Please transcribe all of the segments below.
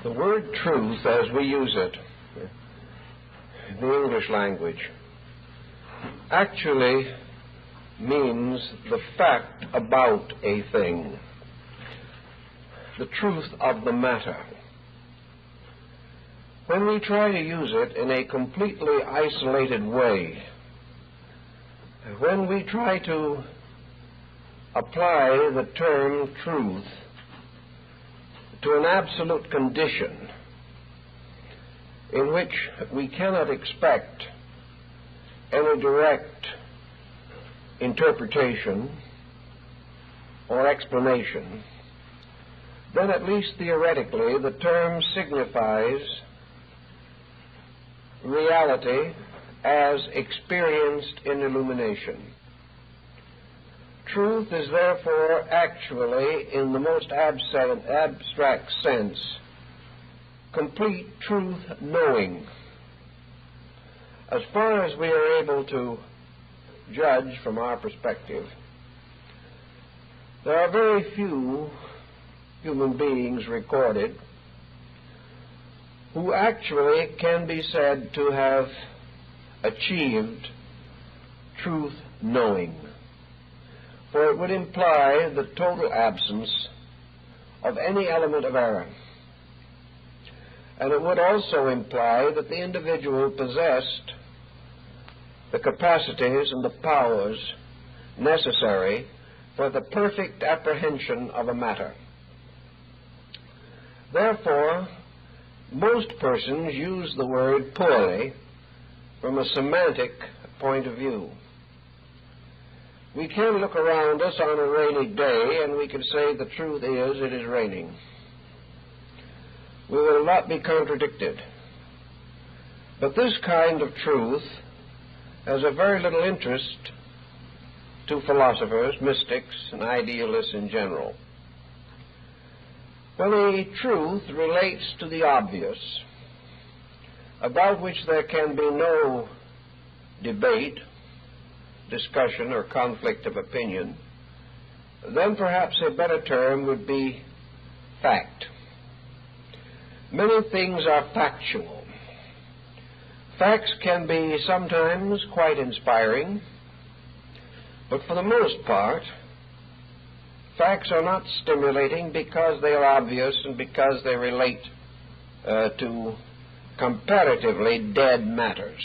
The word truth, as we use it in the English language, actually means the fact about a thing, the truth of the matter. When we try to use it in a completely isolated way, when we try to apply the term truth to an absolute condition in which we cannot expect any direct interpretation or explanation, then at least theoretically the term signifies reality as experienced in illumination. Truth is therefore actually, in the most abstract sense, complete truth knowing. As far as we are able to judge from our perspective, there are very few human beings recorded who actually can be said to have achieved truth knowing, for it would imply the total absence of any element of error. And it would also imply that the individual possessed the capacities and the powers necessary for the perfect apprehension of a matter. Therefore, most persons use the word poorly from a semantic point of view. We can look around us on a rainy day and we can say the truth is it is raining. We will not be contradicted. But this kind of truth has a very little interest to philosophers, mystics, and idealists in general. When a truth relates to the obvious, about which there can be no debate, discussion, or conflict of opinion, then perhaps a better term would be fact. Many things are factual. Facts can be sometimes quite inspiring, but for the most part, facts are not stimulating because they are obvious and because they relate to comparatively dead matters.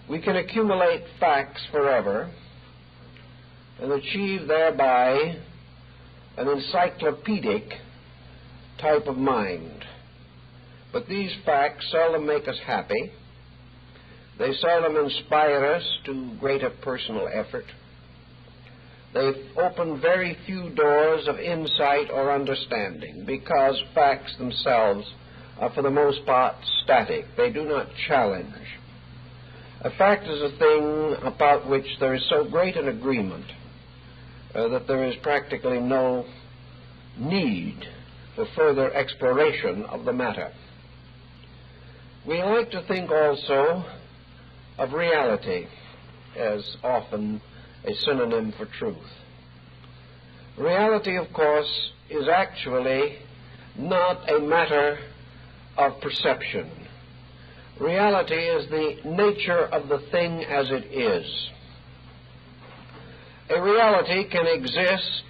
We can accumulate facts forever and achieve thereby an encyclopedic type of mind. But these facts seldom make us happy. They seldom inspire us to greater personal effort. They open very few doors of insight or understanding because facts themselves are for the most part static. They do not challenge. A fact is a thing about which there is so great an agreement that there is practically no need for further exploration of the matter. We like to think also of reality as often a synonym for truth. Reality, of course, is actually not a matter of perception. Reality is the nature of the thing as it is. A reality can exist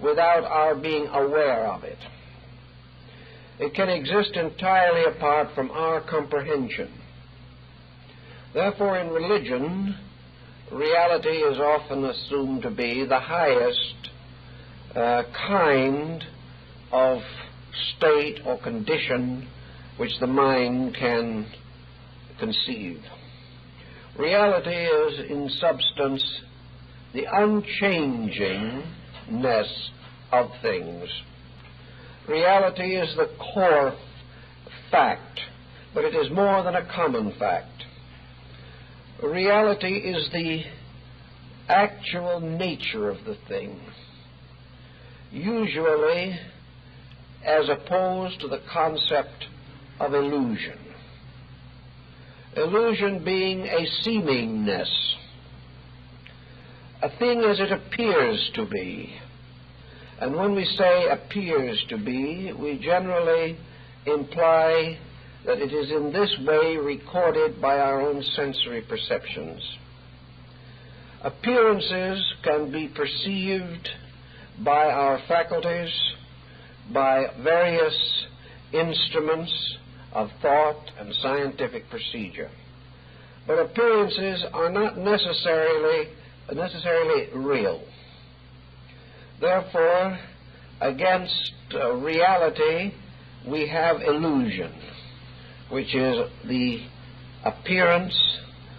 without our being aware of it. It can exist entirely apart from our comprehension. Therefore, in religion, reality is often assumed to be the highest kind of state or condition which the mind can conceive. Reality is, in substance, the unchangingness of things. Reality is the core fact, but it is more than a common fact. Reality is the actual nature of the thing, usually as opposed to the concept of illusion. Illusion being a seemingness, a thing as it appears to be, And when we say appears to be, we generally imply that it is in this way recorded by our own sensory perceptions. Appearances can be perceived by our faculties, by various instruments of thought and scientific procedure. But appearances are not necessarily real. Therefore, against reality, we have illusion, which is the appearance,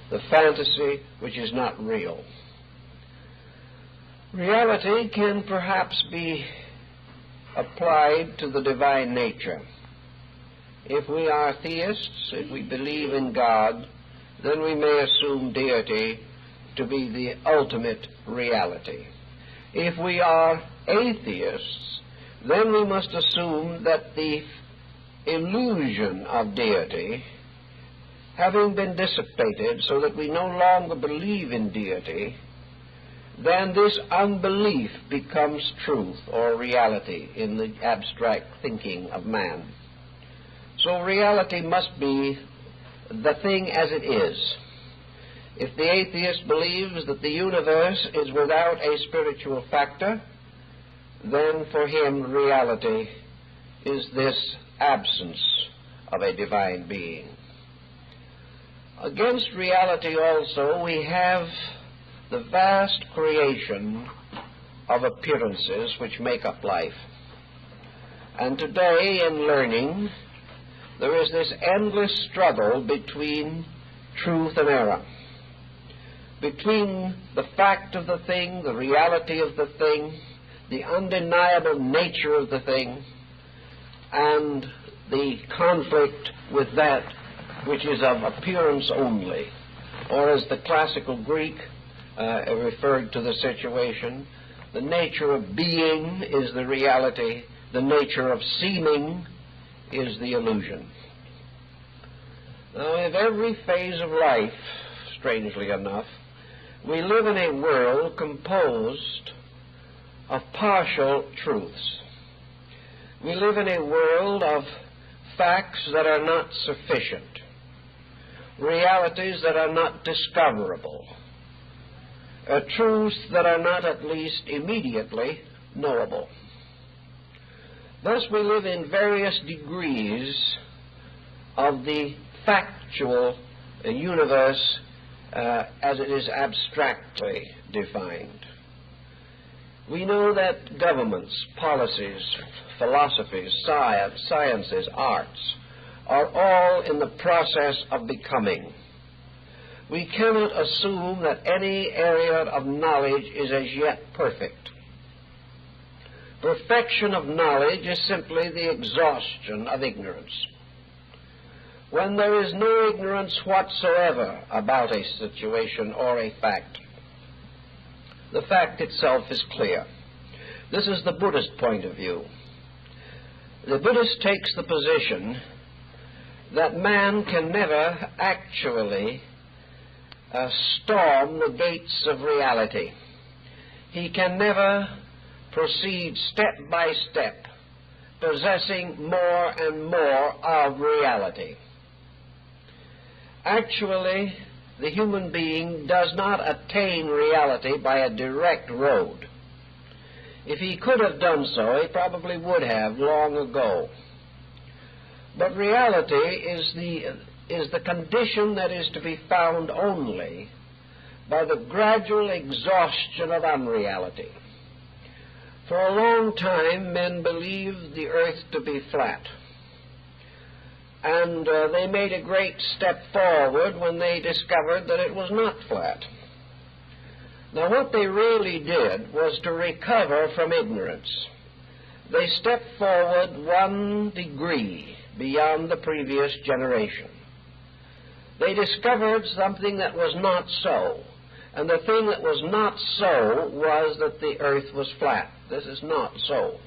the fantasy, which is not real. Reality can perhaps be applied to the divine nature. If we are theists, if we believe in God, then we may assume deity to be the ultimate reality. If we are atheists, then we must assume that the illusion of deity, having been dissipated so that we no longer believe in deity, then this unbelief becomes truth or reality in the abstract thinking of man. So reality must be the thing as it is. If the atheist believes that the universe is without a spiritual factor, then for him reality is this absence of a divine being. Against reality also we have the vast creation of appearances which make up life. And today in learning there is this endless struggle between truth and error, between the fact of the thing, the reality of the thing, the undeniable nature of the thing, and the conflict with that which is of appearance only, or as the classical Greek referred to the situation, the nature of being is the reality, the nature of seeming is the illusion. Now, in every phase of life, strangely enough, we live in a world composed of partial truths. We live in a world of facts that are not sufficient, realities that are not discoverable, truths that are not at least immediately knowable. Thus we live in various degrees of the factual universe as it is abstractly defined. We know that governments, policies, philosophies, sciences, arts are all in the process of becoming. We cannot assume that any area of knowledge is as yet perfect. Perfection of knowledge is simply the exhaustion of ignorance. When there is no ignorance whatsoever about a situation or a fact, the fact itself is clear. This is the Buddhist point of view. The Buddhist takes the position that man can never actually storm the gates of reality. He can never proceed step by step, possessing more and more of reality. Actually, the human being does not attain reality by a direct road. If he could have done so, he probably would have long ago. But reality is the condition that is to be found only by the gradual exhaustion of unreality. For a long time, men believed the earth to be flat. And they made a great step forward when they discovered that it was not flat. Now, what they really did was to recover from ignorance. They stepped forward 1 degree beyond the previous generation. They discovered something that was not so. And the thing that was not so was that the earth was flat. This is not so.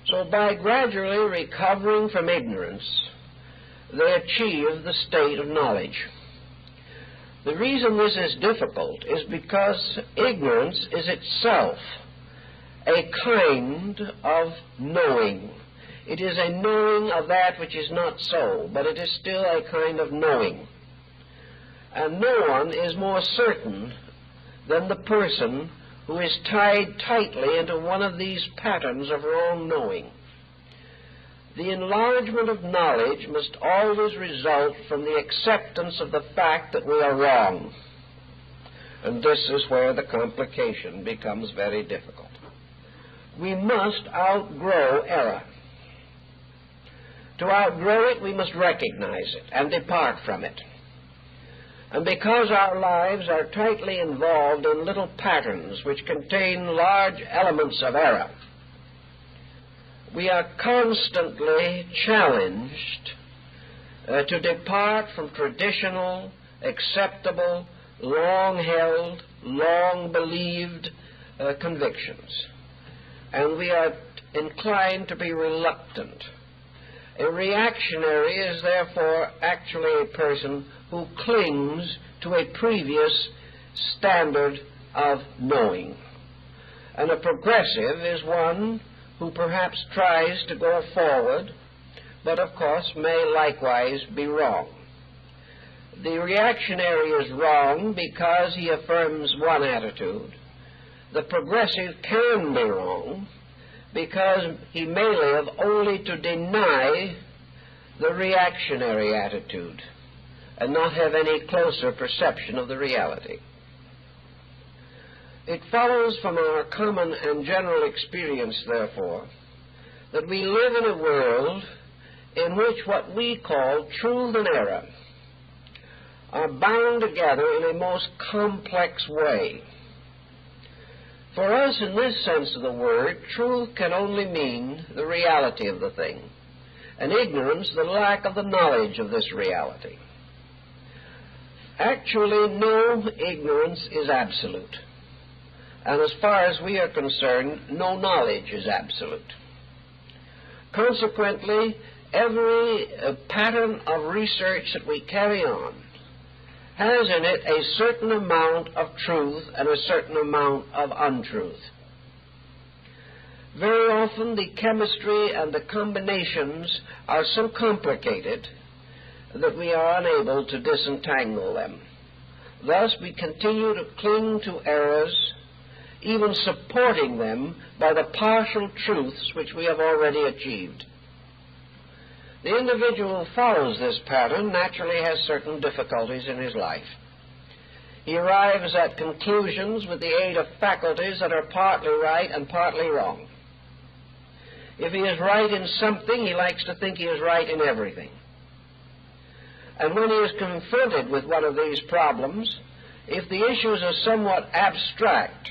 So by gradually recovering from ignorance, they achieve the state of knowledge. The reason this is difficult is because ignorance is itself a kind of knowing. It is a knowing of that which is not so, but it is still a kind of knowing. And no one is more certain than the person who is tied tightly into one of these patterns of wrong knowing. The enlargement of knowledge must always result from the acceptance of the fact that we are wrong. And this is where the complication becomes very difficult. We must outgrow error. To outgrow it, we must recognize it and depart from it. And because our lives are tightly involved in little patterns which contain large elements of error, we are constantly challenged to depart from traditional, acceptable, long-held, long-believed convictions. And we are inclined to be reluctant. A reactionary is therefore actually a person who clings to a previous standard of knowing. And a progressive is one who perhaps tries to go forward, but of course may likewise be wrong. The reactionary is wrong because he affirms one attitude. The progressive can be wrong because he may live only to deny the reactionary attitude and not have any closer perception of the reality. It follows from our common and general experience, therefore, that we live in a world in which what we call truth and error are bound together in a most complex way. For us, in this sense of the word, truth can only mean the reality of the thing, and ignorance the lack of the knowledge of this reality. Actually, no ignorance is absolute. And as far as we are concerned, no knowledge is absolute. Consequently, every pattern of research that we carry on has in it a certain amount of truth and a certain amount of untruth. Very often the chemistry and the combinations are so complicated that we are unable to disentangle them. Thus we continue to cling to errors, even supporting them by the partial truths which we have already achieved. The individual who follows this pattern naturally has certain difficulties in his life. He arrives at conclusions with the aid of faculties that are partly right and partly wrong. If he is right in something, he likes to think he is right in everything. And when he is confronted with one of these problems, if the issues are somewhat abstract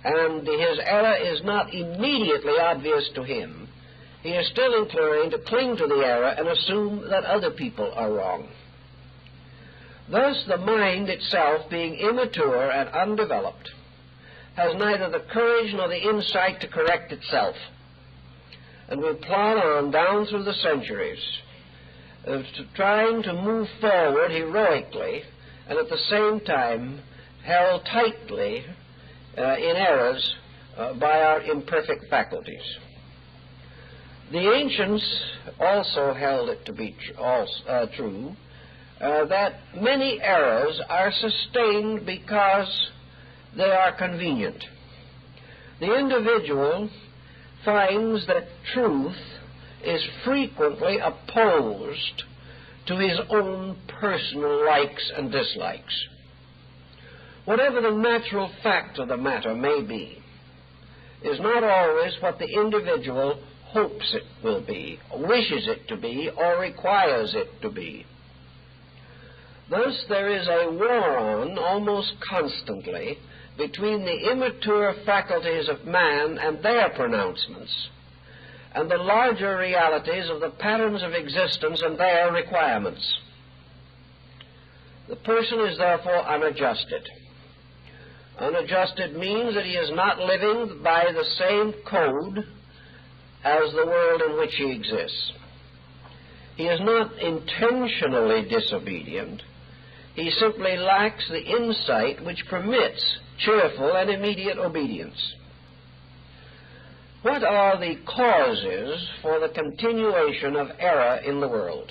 and his error is not immediately obvious to him, he is still inclined to cling to the error and assume that other people are wrong. Thus, the mind itself, being immature and undeveloped, has neither the courage nor the insight to correct itself, and will plod on down through the centuries, trying to move forward heroically and at the same time held tightly in errors by our imperfect faculties. The ancients also held it to be true that many errors are sustained because they are convenient. The individual finds that truth is frequently opposed to his own personal likes and dislikes. Whatever the natural fact of the matter may be, is not always what the individual hopes it will be, wishes it to be, or requires it to be. Thus there is a war on, almost constantly, between the immature faculties of man and their pronouncements, and the larger realities of the patterns of existence and their requirements. The person is therefore unadjusted. Unadjusted means that he is not living by the same code as the world in which he exists. He is not intentionally disobedient. He simply lacks the insight which permits cheerful and immediate obedience. What are the causes for the continuation of error in the world?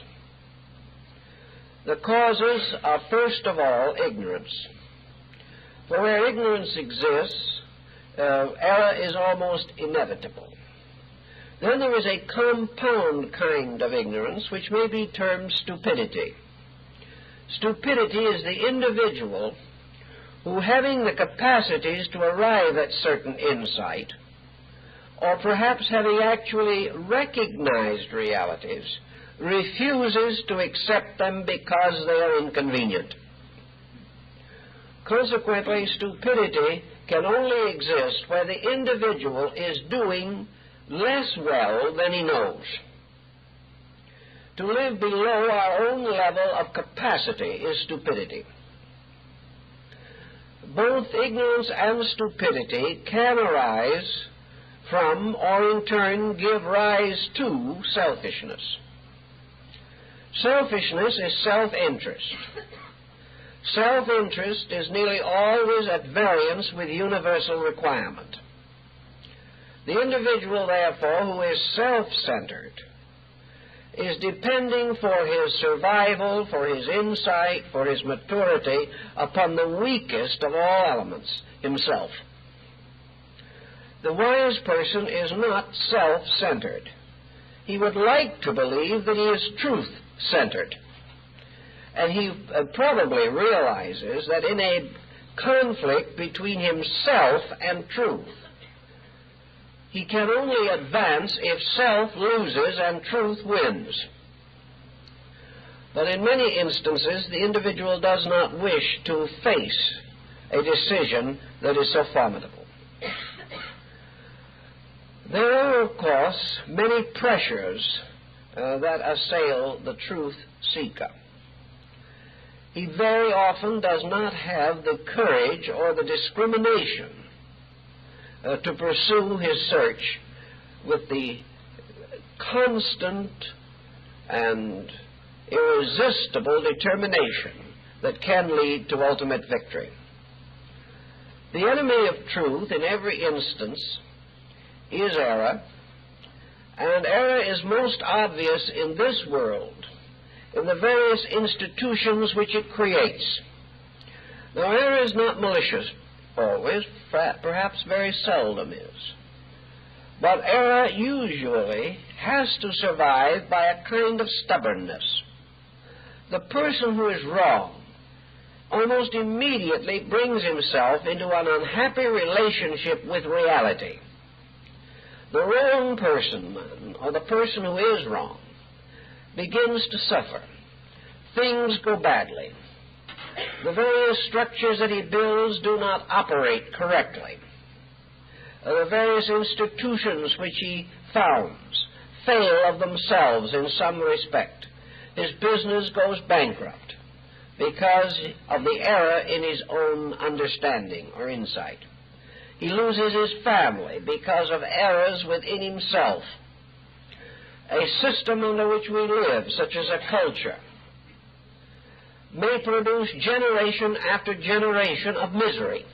The causes are, first of all, ignorance. For where ignorance exists, error is almost inevitable. Then there is a compound kind of ignorance which may be termed stupidity. Stupidity is the individual who, having the capacities to arrive at certain insight, or perhaps having actually recognized realities, refuses to accept them because they are inconvenient. Consequently, stupidity can only exist where the individual is doing less well than he knows. To live below our own level of capacity is stupidity. Both ignorance and stupidity can arise from, or in turn give rise to, selfishness. Selfishness is self-interest. Self-interest is nearly always at variance with universal requirement. The individual, therefore, who is self-centered is depending for his survival, for his insight, for his maturity, upon the weakest of all elements, himself. The wise person is not self-centered. He would like to believe that he is truth-centered. And he probably realizes that in a conflict between himself and truth, he can only advance if self loses and truth wins. But in many instances, the individual does not wish to face a decision that is so formidable. There are, of course, many pressures that assail the truth seeker. He very often does not have the courage or the discrimination to pursue his search with the constant and irresistible determination that can lead to ultimate victory. The enemy of truth in every instance is error, and error is most obvious in this world, in the various institutions which it creates. Now, error is not malicious always, perhaps very seldom is. But error usually has to survive by a kind of stubbornness. The person who is wrong almost immediately brings himself into an unhappy relationship with reality. The wrong person, or the person who is wrong, begins to suffer. Things go badly. The various structures that he builds do not operate correctly. The various institutions which he founds fail of themselves in some respect. His business goes bankrupt because of the error in his own understanding or insight. He loses his family because of errors within himself. A system under which we live, such as a culture, may produce generation after generation of misery.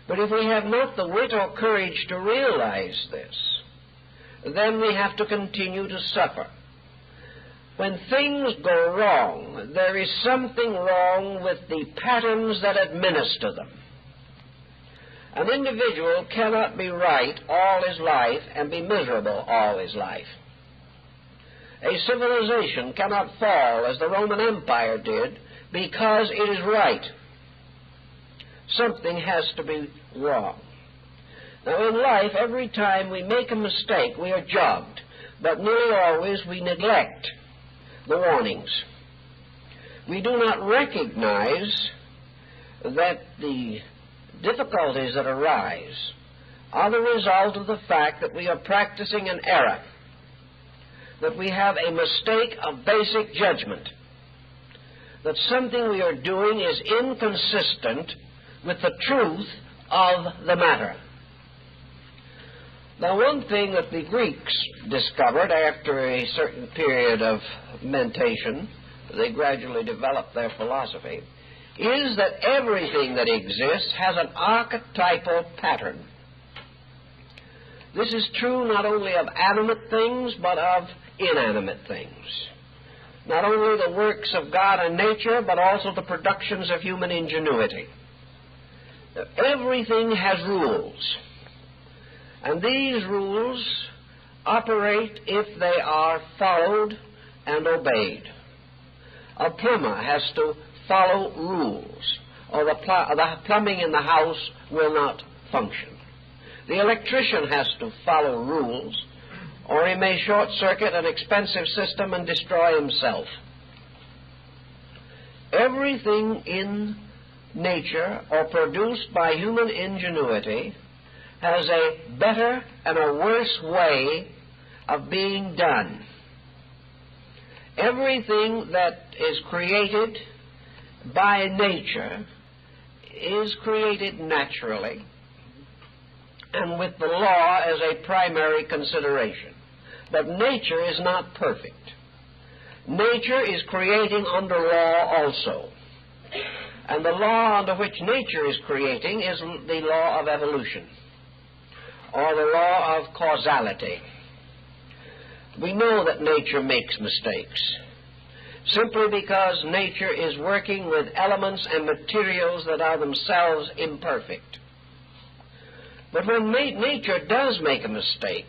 But if we have not the wit or courage to realize this, then we have to continue to suffer. When things go wrong, there is something wrong with the patterns that administer them. An individual cannot be right all his life and be miserable all his life. A civilization cannot fall as the Roman Empire did because it is right. Something has to be wrong. Now, in life, every time we make a mistake, we are jogged, but nearly always we neglect the warnings. We do not recognize that the difficulties that arise are the result of the fact that we are practicing an error, that we have a mistake of basic judgment, that something we are doing is inconsistent with the truth of the matter. Now, one thing that the Greeks discovered after a certain period of mentation, they gradually developed their philosophy, is that everything that exists has an archetypal pattern. This is true not only of animate things, but of inanimate things. Not only the works of God and nature, but also the productions of human ingenuity. Everything has rules, and these rules operate if they are followed and obeyed. A plumber has to follow rules, or the plumbing in the house will not function. The electrician has to follow rules, or he may short-circuit an expensive system and destroy himself. Everything in nature or produced by human ingenuity has a better and a worse way of being done. Everything that is created by nature is created naturally and with the law as a primary consideration. But nature is not perfect. Nature is creating under law also. And the law under which nature is creating is the law of evolution, or the law of causality. We know that nature makes mistakes, simply because nature is working with elements and materials that are themselves imperfect. But when nature does make a mistake,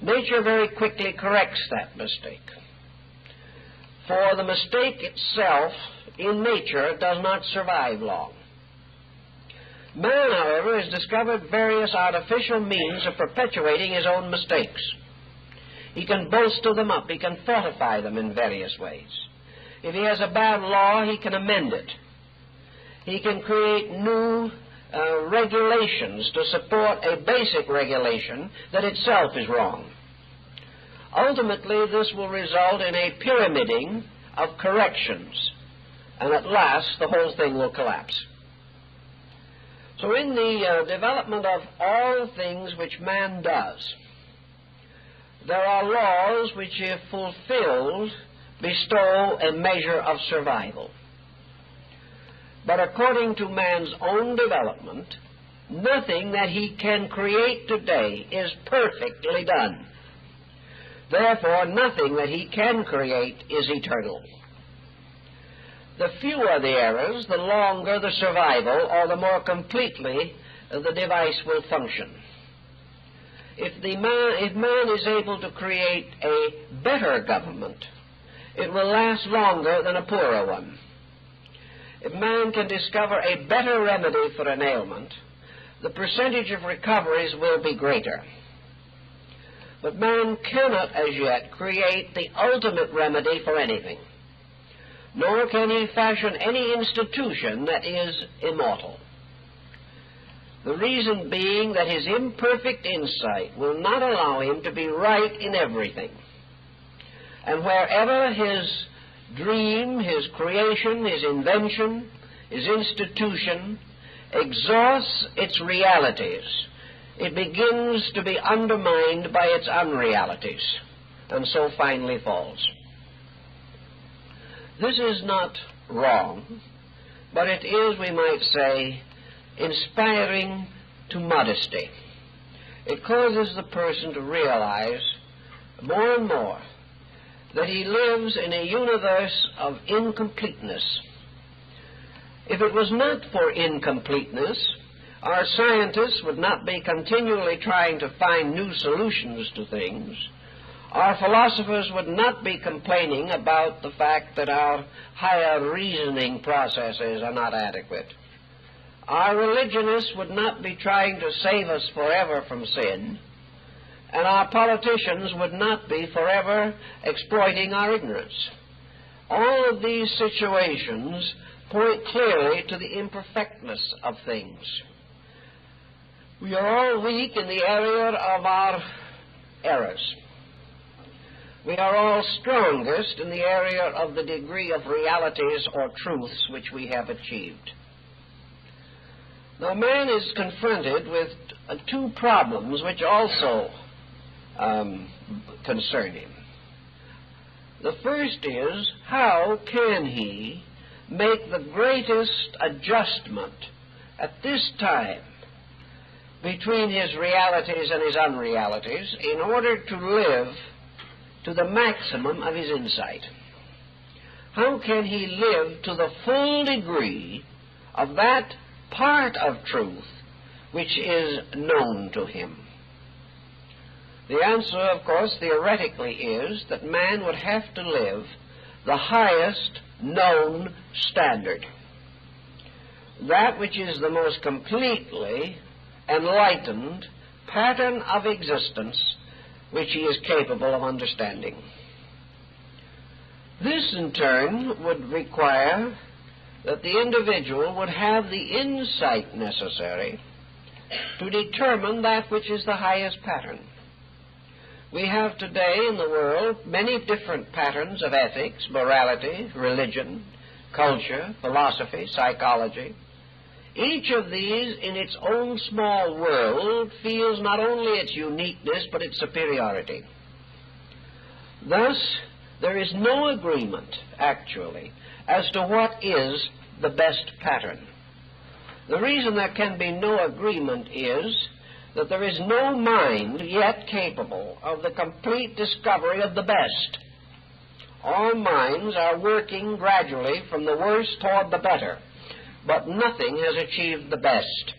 nature very quickly corrects that mistake. For the mistake itself in nature does not survive long. Man, however, has discovered various artificial means of perpetuating his own mistakes. He can bolster them up. He can fortify them in various ways. If he has a bad law, he can amend it. He can create new regulations to support a basic regulation that itself is wrong. Ultimately, this will result in a pyramiding of corrections, and at last the whole thing will collapse. So in the development of all things which man does, there are laws which, if fulfilled, bestow a measure of survival. But according to man's own development, nothing that he can create today is perfectly done. Therefore, nothing that he can create is eternal. The fewer the errors, the longer the survival, or the more completely the device will function. If man is able to create a better government, it will last longer than a poorer one. If man can discover a better remedy for an ailment, the percentage of recoveries will be greater. But man cannot as yet create the ultimate remedy for anything, nor can he fashion any institution that is immortal. The reason being that his imperfect insight will not allow him to be right in everything. And wherever his dream, his creation, his invention, his institution exhausts its realities, it begins to be undermined by its unrealities, and so finally falls. This is not wrong, but it is, we might say, inspiring to modesty. It causes the person to realize more and more that he lives in a universe of incompleteness. If it was not for incompleteness, our scientists would not be continually trying to find new solutions to things. Our philosophers would not be complaining about the fact that our higher reasoning processes are not adequate. Our religionists would not be trying to save us forever from sin, and our politicians would not be forever exploiting our ignorance. All of these situations point clearly to the imperfectness of things. We are all weak in the area of our errors. We are all strongest in the area of the degree of realities or truths which we have achieved. Now, man is confronted with two problems which also concern him. The first is, how can he make the greatest adjustment at this time between his realities and his unrealities in order to live to the maximum of his insight? How can he live to the full degree of that part of truth which is known to him? The answer, of course, theoretically is that man would have to live the highest known standard, that which is the most completely enlightened pattern of existence which he is capable of understanding. This, in turn, would require that the individual would have the insight necessary to determine that which is the highest pattern. We have today in the world many different patterns of ethics, morality, religion, culture, philosophy, psychology. Each of these, in its own small world, feels not only its uniqueness, but its superiority. Thus, there is no agreement, actually, as to what is the best pattern. The reason there can be no agreement is that there is no mind yet capable of the complete discovery of the best. All minds are working gradually from the worst toward the better, but nothing has achieved the best.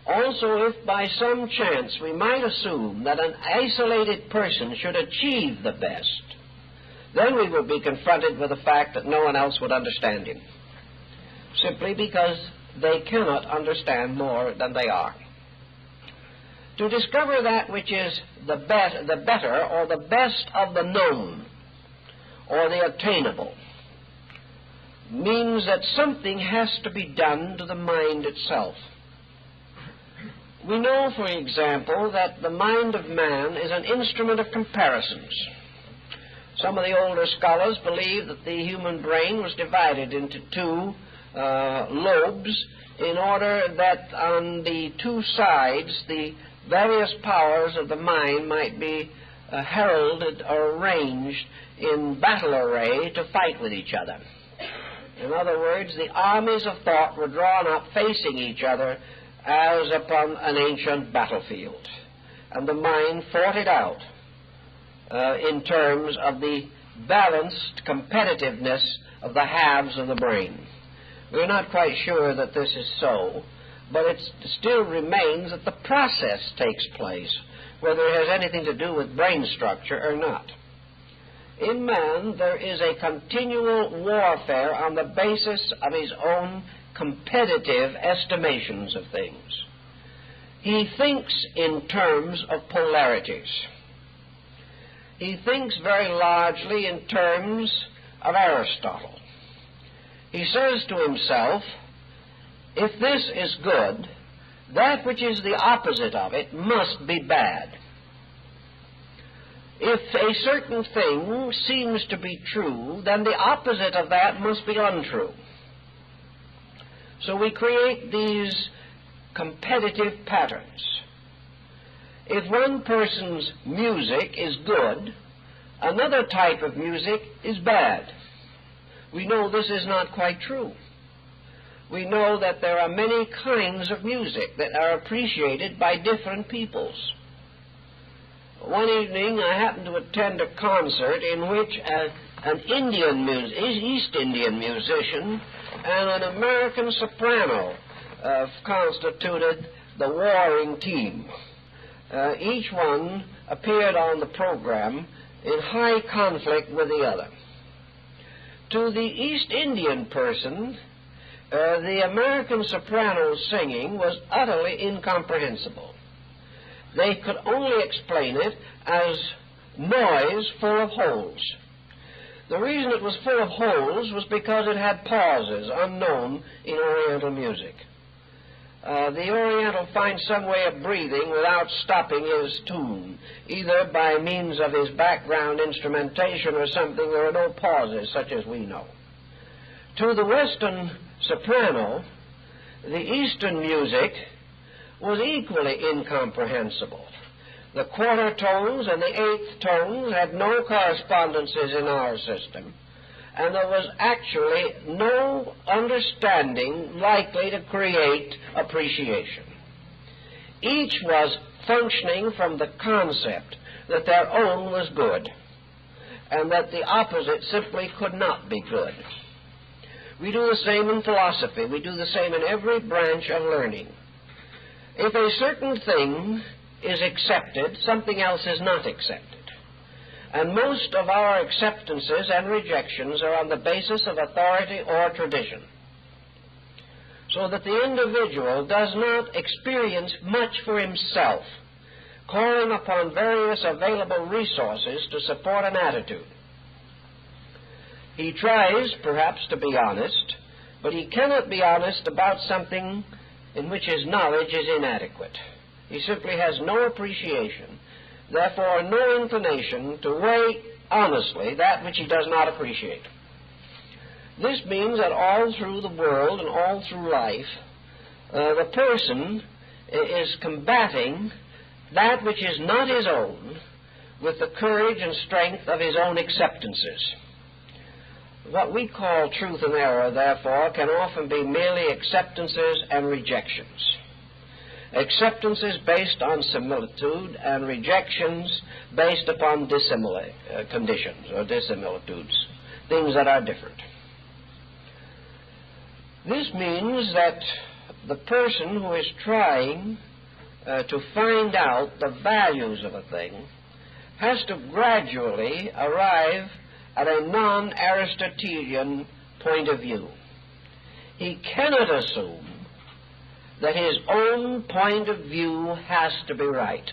Also, if by some chance we might assume that an isolated person should achieve the best, then we would be confronted with the fact that no one else would understand him, simply because they cannot understand more than they are. To discover that which is the better or the best of the known or the obtainable means that something has to be done to the mind itself. We know, for example, that the mind of man is an instrument of comparisons. Some of the older scholars believe that the human brain was divided into two lobes in order that on the two sides the various powers of the mind might be heralded or arranged in battle array to fight with each other. In other words, the armies of thought were drawn up facing each other as upon an ancient battlefield, and the mind fought it out in terms of the balanced competitiveness of the halves of the brain. We're not quite sure that this is so, but it still remains that the process takes place, whether it has anything to do with brain structure or not. In man, there is a continual warfare on the basis of his own competitive estimations of things. He thinks in terms of polarities. He thinks very largely in terms of Aristotle. He says to himself, if this is good, that which is the opposite of it must be bad. If a certain thing seems to be true, then the opposite of that must be untrue. So we create these competitive patterns. If one person's music is good, another type of music is bad. We know this is not quite true. We know that there are many kinds of music that are appreciated by different peoples. One evening I happened to attend a concert in which an East Indian musician and an American soprano constituted the warring team. Each one appeared on the program in high conflict with the other. To the East Indian person, the American soprano's singing was utterly incomprehensible. They could only explain it as noise full of holes. The reason it was full of holes was because it had pauses unknown in Oriental music. The Oriental finds some way of breathing without stopping his tune, either by means of his background instrumentation or something. There are no pauses such as we know. To the Western soprano, the Eastern music was equally incomprehensible. The quarter tones and the eighth tones had no correspondences in our system, and there was actually no understanding likely to create appreciation. Each was functioning from the concept that their own was good, and that the opposite simply could not be good. We do the same in philosophy. We do the same in every branch of learning. If a certain thing is accepted, something else is not accepted. And most of our acceptances and rejections are on the basis of authority or tradition, so that the individual does not experience much for himself, calling upon various available resources to support an attitude. He tries, perhaps, to be honest, but he cannot be honest about something in which his knowledge is inadequate. He simply has no appreciation, therefore no inclination to weigh honestly that which he does not appreciate. This means that all through the world and all through life, the person is combating that which is not his own with the courage and strength of his own acceptances. What we call truth and error, therefore, can often be merely acceptances and rejections. Acceptances based on similitude and rejections based upon dissimilar conditions or dissimilitudes, things that are different. This means that the person who is trying to find out the values of a thing has to gradually arrive at a non-Aristotelian point of view. He cannot assume that his own point of view has to be right.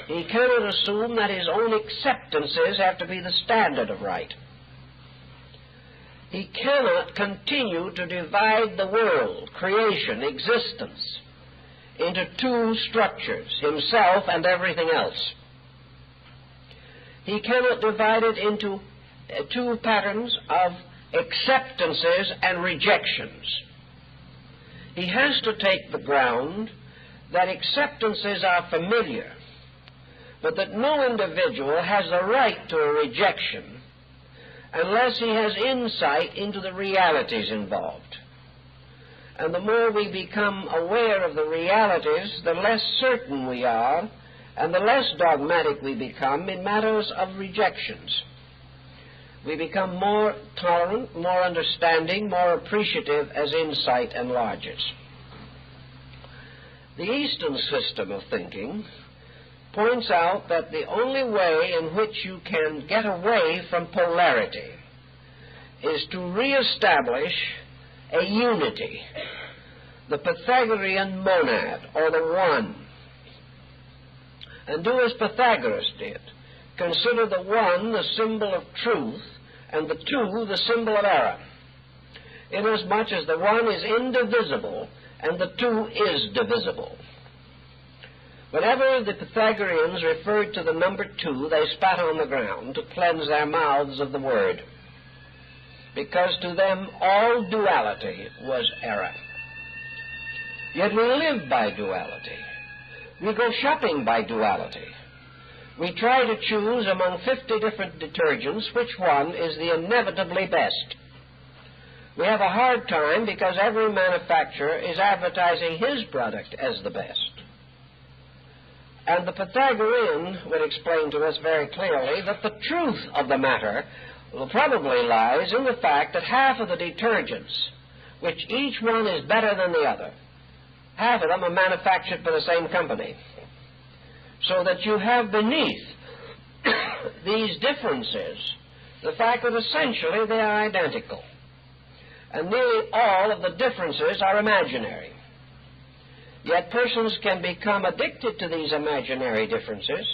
He cannot assume that his own acceptances have to be the standard of right. He cannot continue to divide the world, creation, existence, into two structures, himself and everything else. He cannot divide it into two patterns of acceptances and rejections. He has to take the ground that acceptances are familiar, but that no individual has the right to a rejection unless he has insight into the realities involved. And the more we become aware of the realities, the less certain we are, and the less dogmatic we become in matters of rejections. We become more tolerant, more understanding, more appreciative as insight enlarges. The Eastern system of thinking points out that the only way in which you can get away from polarity is to reestablish a unity, the Pythagorean monad, or the one, and do as Pythagoras did. Consider the one the symbol of truth and the two the symbol of error, inasmuch as the one is indivisible and the two is divisible. Whenever the Pythagoreans referred to the number 2, they spat on the ground to cleanse their mouths of the word, because to them all duality was error. Yet we live by duality. We go shopping by duality. We try to choose among 50 different detergents which one is the inevitably best. We have a hard time because every manufacturer is advertising his product as the best. And the Pythagorean would explain to us very clearly that the truth of the matter probably lies in the fact that half of the detergents, which each one is better than the other, half of them are manufactured by the same company. So that you have beneath these differences the fact that essentially they are identical. And nearly all of the differences are imaginary. Yet persons can become addicted to these imaginary differences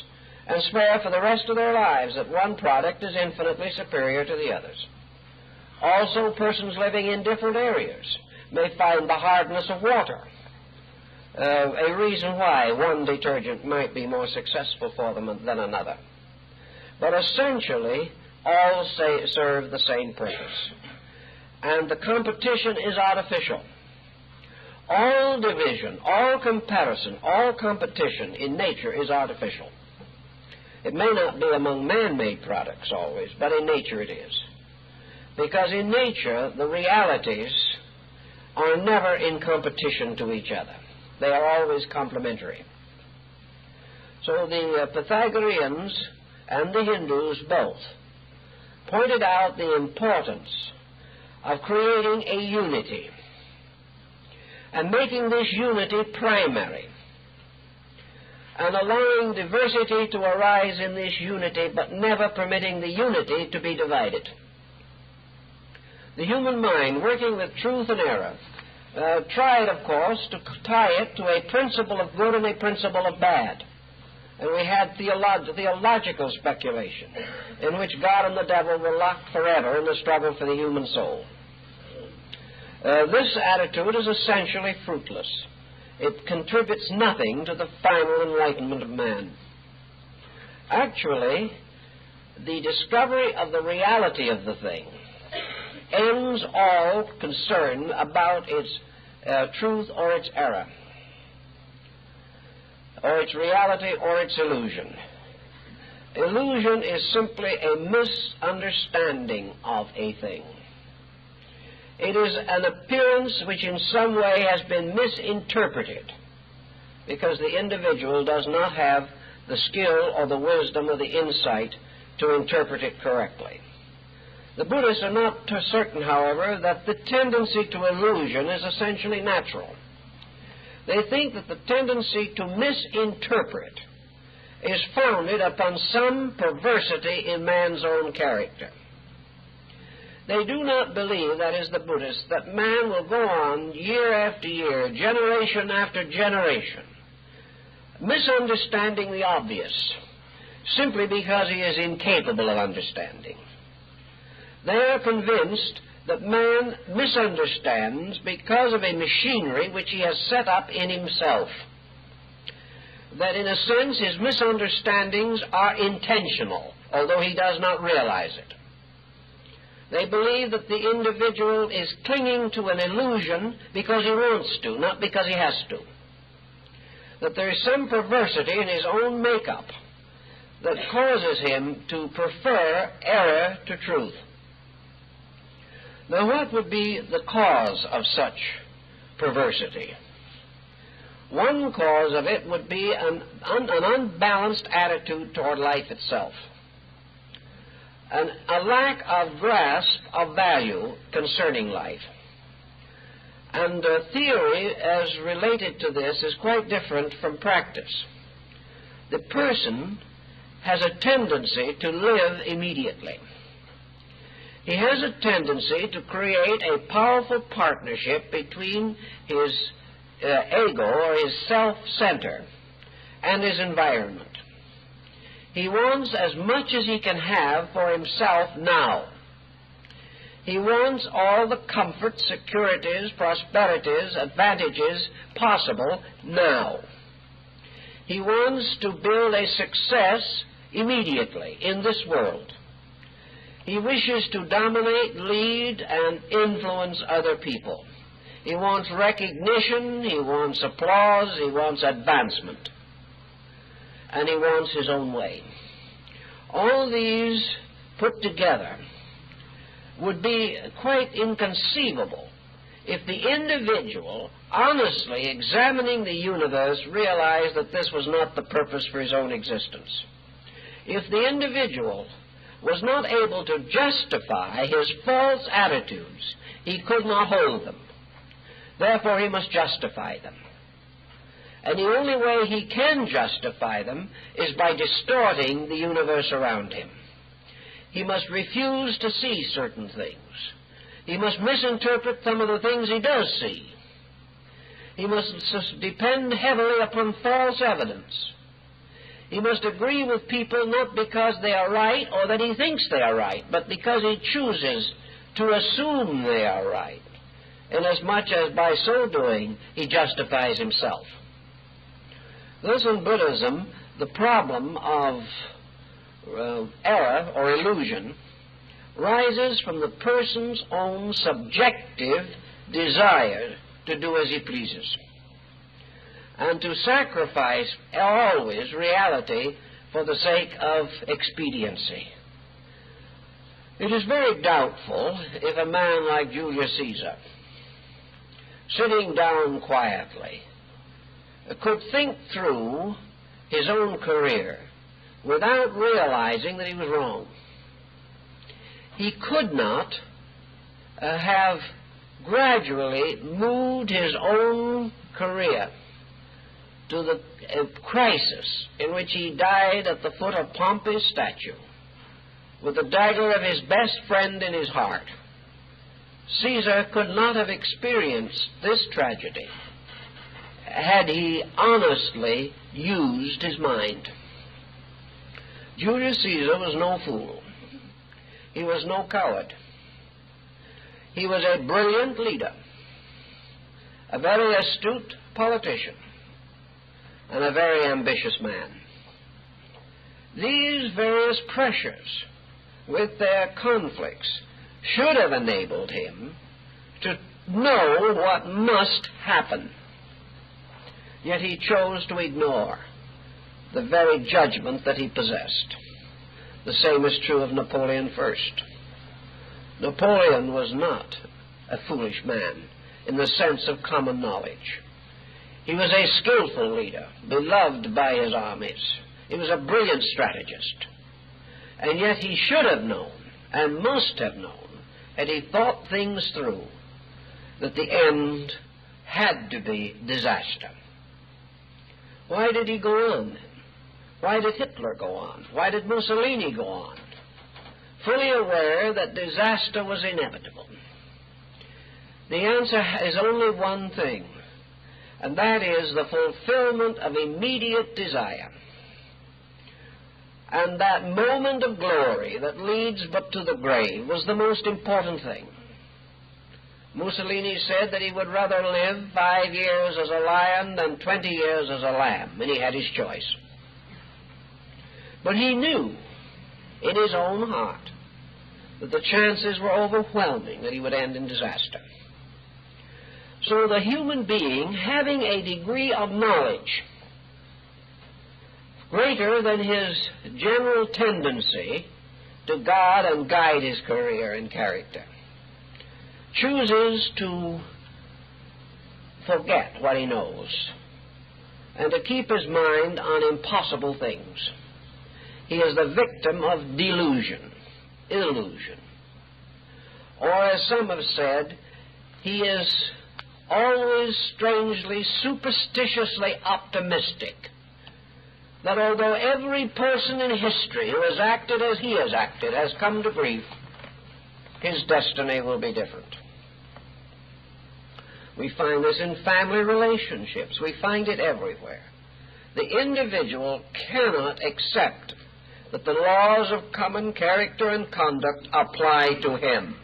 and swear for the rest of their lives that one product is infinitely superior to the others. Also, persons living in different areas may find the hardness of water a reason why one detergent might be more successful for them than another. But essentially, all serve the same purpose. And the competition is artificial. All division, all comparison, all competition in nature is artificial. It may not be among man-made products always, but in nature it is. Because in nature, the realities are never in competition to each other. They are always complementary. So the Pythagoreans and the Hindus both pointed out the importance of creating a unity and making this unity primary and allowing diversity to arise in this unity, but never permitting the unity to be divided. The human mind, working with truth and error, tried, of course, to tie it to a principle of good and a principle of bad. And we had theological speculation, in which God and the devil were locked forever in the struggle for the human soul. This attitude is essentially fruitless. It contributes nothing to the final enlightenment of man. Actually, the discovery of the reality of the thing ends all concern about its truth or its error, or its reality or its illusion. Illusion is simply a misunderstanding of a thing. It is an appearance which in some way has been misinterpreted because the individual does not have the skill or the wisdom or the insight to interpret it correctly. The Buddhists are not certain, however, that the tendency to illusion is essentially natural. They think that the tendency to misinterpret is founded upon some perversity in man's own character. They do not believe, that is the Buddhists, that man will go on year after year, generation after generation, misunderstanding the obvious, simply because he is incapable of understanding. They are convinced that man misunderstands because of a machinery which he has set up in himself. That in a sense his misunderstandings are intentional, although he does not realize it. They believe that the individual is clinging to an illusion because he wants to, not because he has to. That there is some perversity in his own makeup that causes him to prefer error to truth. Now, what would be the cause of such perversity? One cause of it would be an unbalanced attitude toward life itself, and a lack of grasp of value concerning life. And theory, as related to this, is quite different from practice. The person has a tendency to live immediately. He has a tendency to create a powerful partnership between his ego, or his self-center, and his environment. He wants as much as he can have for himself now. He wants all the comforts, securities, prosperities, advantages possible now. He wants to build a success immediately in this world. He wishes to dominate, lead, and influence other people. He wants recognition, he wants applause, he wants advancement, and he wants his own way. All these put together would be quite inconceivable if the individual, honestly examining the universe, realized that this was not the purpose for his own existence. If the individual was not able to justify his false attitudes, he could not hold them. Therefore, he must justify them. And the only way he can justify them is by distorting the universe around him. He must refuse to see certain things. He must misinterpret some of the things he does see. He must depend heavily upon false evidence. He must agree with people not because they are right or that he thinks they are right, but because he chooses to assume they are right, inasmuch as by so doing he justifies himself. Thus, in Buddhism, the problem of error or illusion rises from the person's own subjective desire to do as he pleases, and to sacrifice always reality for the sake of expediency. It is very doubtful if a man like Julius Caesar, sitting down quietly, could think through his own career without realizing that he was wrong. He could not have gradually moved his own career to the crisis in which he died at the foot of Pompey's statue, with the dagger of his best friend in his heart. Caesar could not have experienced this tragedy had he honestly used his mind. Julius Caesar was no fool. He was no coward. He was a brilliant leader, a very astute politician, and a very ambitious man. These various pressures, with their conflicts, should have enabled him to know what must happen. Yet he chose to ignore the very judgment that he possessed. The same is true of Napoleon I. Napoleon was not a foolish man in the sense of common knowledge. He was a skillful leader, beloved by his armies. He was a brilliant strategist. And yet he should have known, and must have known, had he thought things through, that the end had to be disaster. Why did he go on? Why did Hitler go on? Why did Mussolini go on? Fully aware that disaster was inevitable. The answer is only one thing, and that is the fulfillment of immediate desire. And that moment of glory that leads but to the grave was the most important thing. Mussolini said that he would rather live 5 years as a lion than 20 years as a lamb, and he had his choice. But he knew in his own heart that the chances were overwhelming that he would end in disaster. So the human being, having a degree of knowledge greater than his general tendency to guard and guide his career and character, chooses to forget what he knows and to keep his mind on impossible things. He is the victim of delusion, illusion. Or as some have said, he is always strangely, superstitiously optimistic that although every person in history who has acted as he has acted has come to grief, his destiny will be different. We find this in family relationships. We find it everywhere. The individual cannot accept that the laws of common character and conduct apply to him.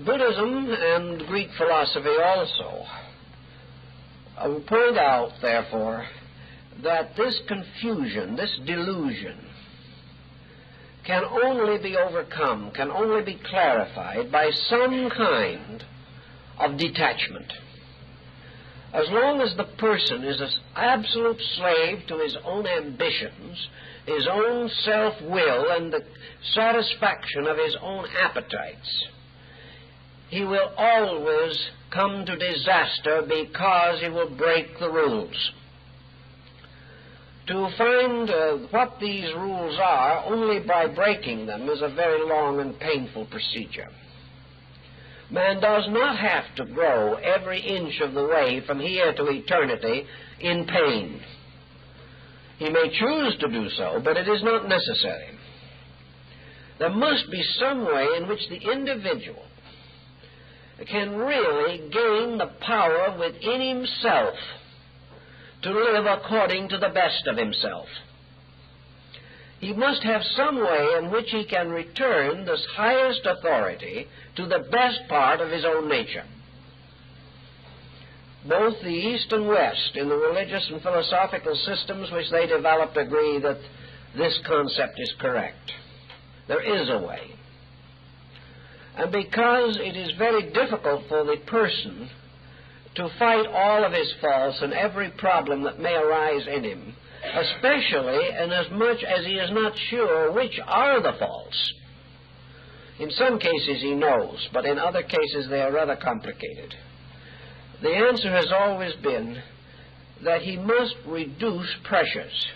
Buddhism and Greek philosophy also point out, therefore, that this confusion, this delusion, can only be overcome, can only be clarified by some kind of detachment. As long as the person is an absolute slave to his own ambitions, his own self-will, and the satisfaction of his own appetites, he will always come to disaster because he will break the rules. To find what these rules are only by breaking them is a very long and painful procedure. Man does not have to grow every inch of the way from here to eternity in pain. He may choose to do so, but it is not necessary. There must be some way in which the individual can really gain the power within himself to live according to the best of himself. He must have some way in which he can return this highest authority to the best part of his own nature. Both the East and West, in the religious and philosophical systems which they developed, agree that this concept is correct. There is a way. And because it is very difficult for the person to fight all of his faults and every problem that may arise in him, especially inasmuch as he is not sure which are the faults. In some cases he knows, but in other cases they are rather complicated. The answer has always been that he must reduce pressures.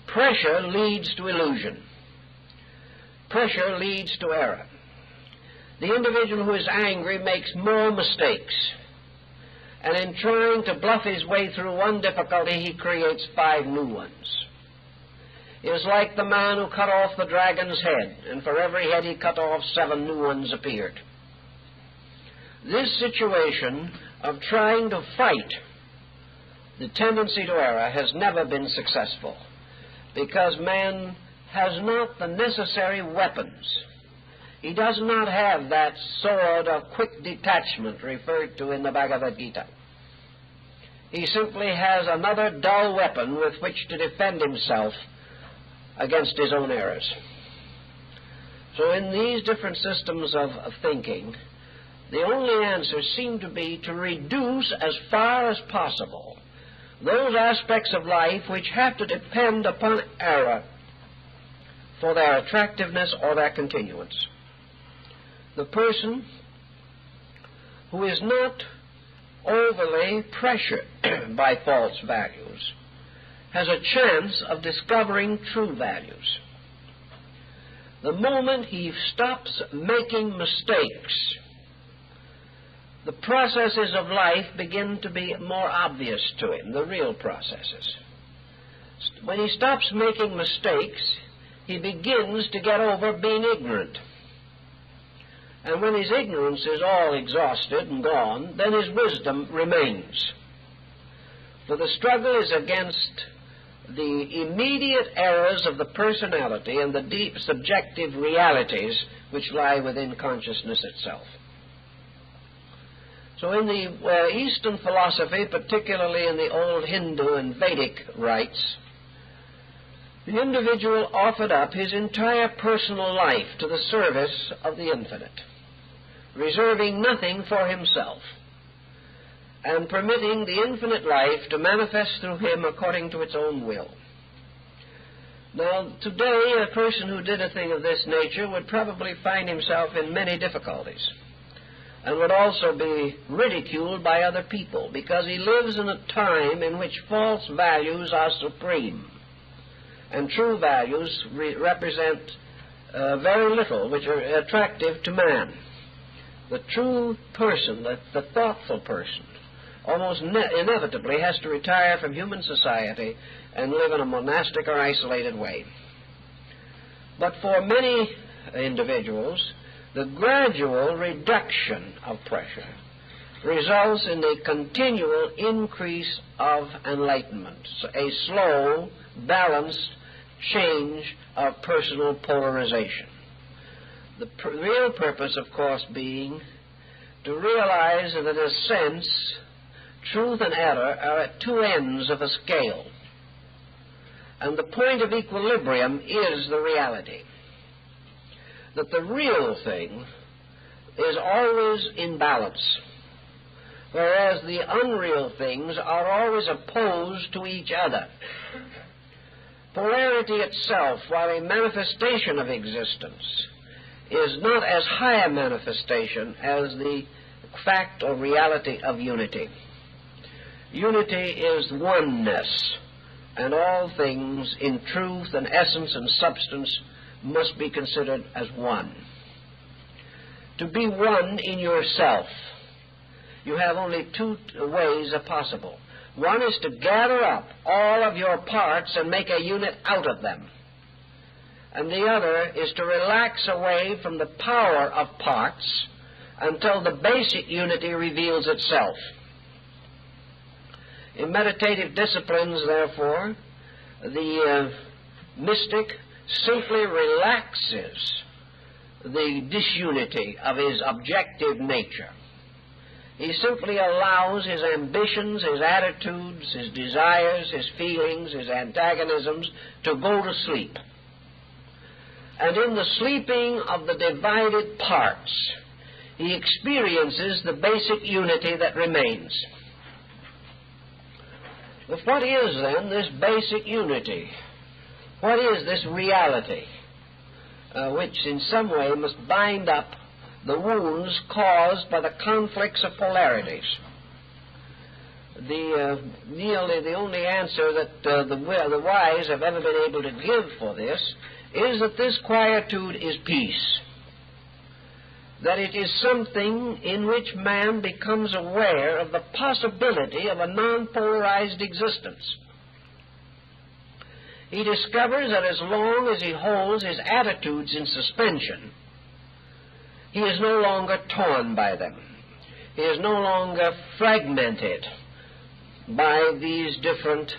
Pressure leads to illusion. Pressure leads to error. The individual who is angry makes more mistakes, and in trying to bluff his way through one difficulty, he creates 5 new ones. It is like the man who cut off the dragon's head, and for every head he cut off, 7 new ones appeared. This situation of trying to fight the tendency to error has never been successful, because man has not the necessary weapons. He does not have that sword of quick detachment referred to in the Bhagavad Gita. He simply has another dull weapon with which to defend himself against his own errors. So in these different systems of thinking, the only answer seemed to be to reduce as far as possible those aspects of life which have to depend upon error for their attractiveness or their continuance. The person who is not overly pressured by false values has a chance of discovering true values. The moment he stops making mistakes, the processes of life begin to be more obvious to him, the real processes. When he stops making mistakes, he begins to get over being ignorant. And when his ignorance is all exhausted and gone, then his wisdom remains. For the struggle is against the immediate errors of the personality and the deep subjective realities which lie within consciousness itself. So in the Eastern philosophy, particularly in the old Hindu and Vedic rites, the individual offered up his entire personal life to the service of the infinite, reserving nothing for himself, and permitting the infinite life to manifest through him according to its own will. Now, today, a person who did a thing of this nature would probably find himself in many difficulties, and would also be ridiculed by other people, because he lives in a time in which false values are supreme, and true values represent very little which are attractive to man. The true person, the thoughtful person, almost inevitably has to retire from human society and live in a monastic or isolated way. But for many individuals, the gradual reduction of pressure results in a continual increase of enlightenment, a slow, balanced change of personal polarization. The real purpose, of course, being to realize that, in a sense, truth and error are at 2 ends of a scale, and the point of equilibrium is the reality. That the real thing is always in balance, whereas the unreal things are always opposed to each other. Polarity itself, while a manifestation of existence, is not as high a manifestation as the fact or reality of unity. Unity is oneness, and all things in truth and essence and substance must be considered as one. To be one in yourself, you have only 2 ways possible. One is to gather up all of your parts and make a unit out of them. And the other is to relax away from the power of parts until the basic unity reveals itself. In meditative disciplines, therefore, the mystic simply relaxes the disunity of his objective nature. He simply allows his ambitions, his attitudes, his desires, his feelings, his antagonisms to go to sleep. And in the sleeping of the divided parts, he experiences the basic unity that remains. But what is then this basic unity? What is this reality which in some way must bind up the wounds caused by the conflicts of polarities? nearly the only answer that the wise have ever been able to give for this is that this quietude is peace, that it is something in which man becomes aware of the possibility of a non-polarized existence. He discovers that as long as he holds his attitudes in suspension, he is no longer torn by them. He is no longer fragmented by these different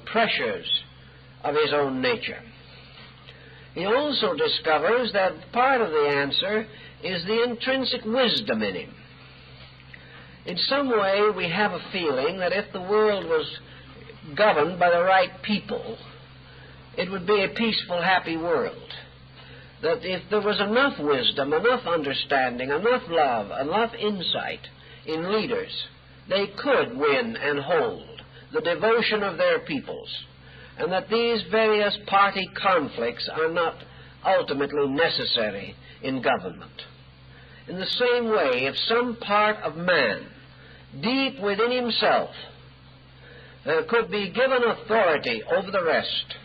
pressures of his own nature. He also discovers that part of the answer is the intrinsic wisdom in him. In some way, we have a feeling that if the world was governed by the right people, it would be a peaceful, happy world. That if there was enough wisdom, enough understanding, enough love, enough insight in leaders, they could win and hold the devotion of their peoples, and that these various party conflicts are not ultimately necessary in government. In the same way, if some part of man, deep within himself, could be given authority over the rest,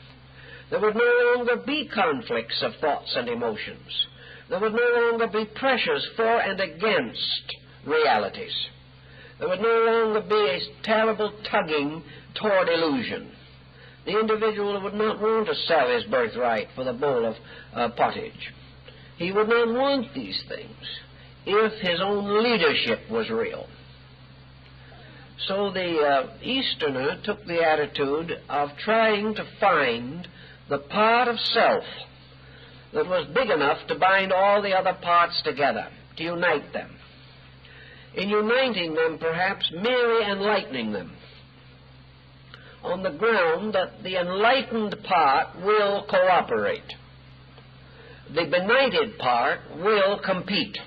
there would no longer be conflicts of thoughts and emotions. There would no longer be pressures for and against realities. There would no longer be a terrible tugging toward illusion. The individual would not want to sell his birthright for the bowl of pottage. He would not want these things if his own leadership was real. So the Easterner took the attitude of trying to find the part of self that was big enough to bind all the other parts together, to unite them. In uniting them, perhaps merely enlightening them, on the ground that the enlightened part will cooperate. The benighted part will compete.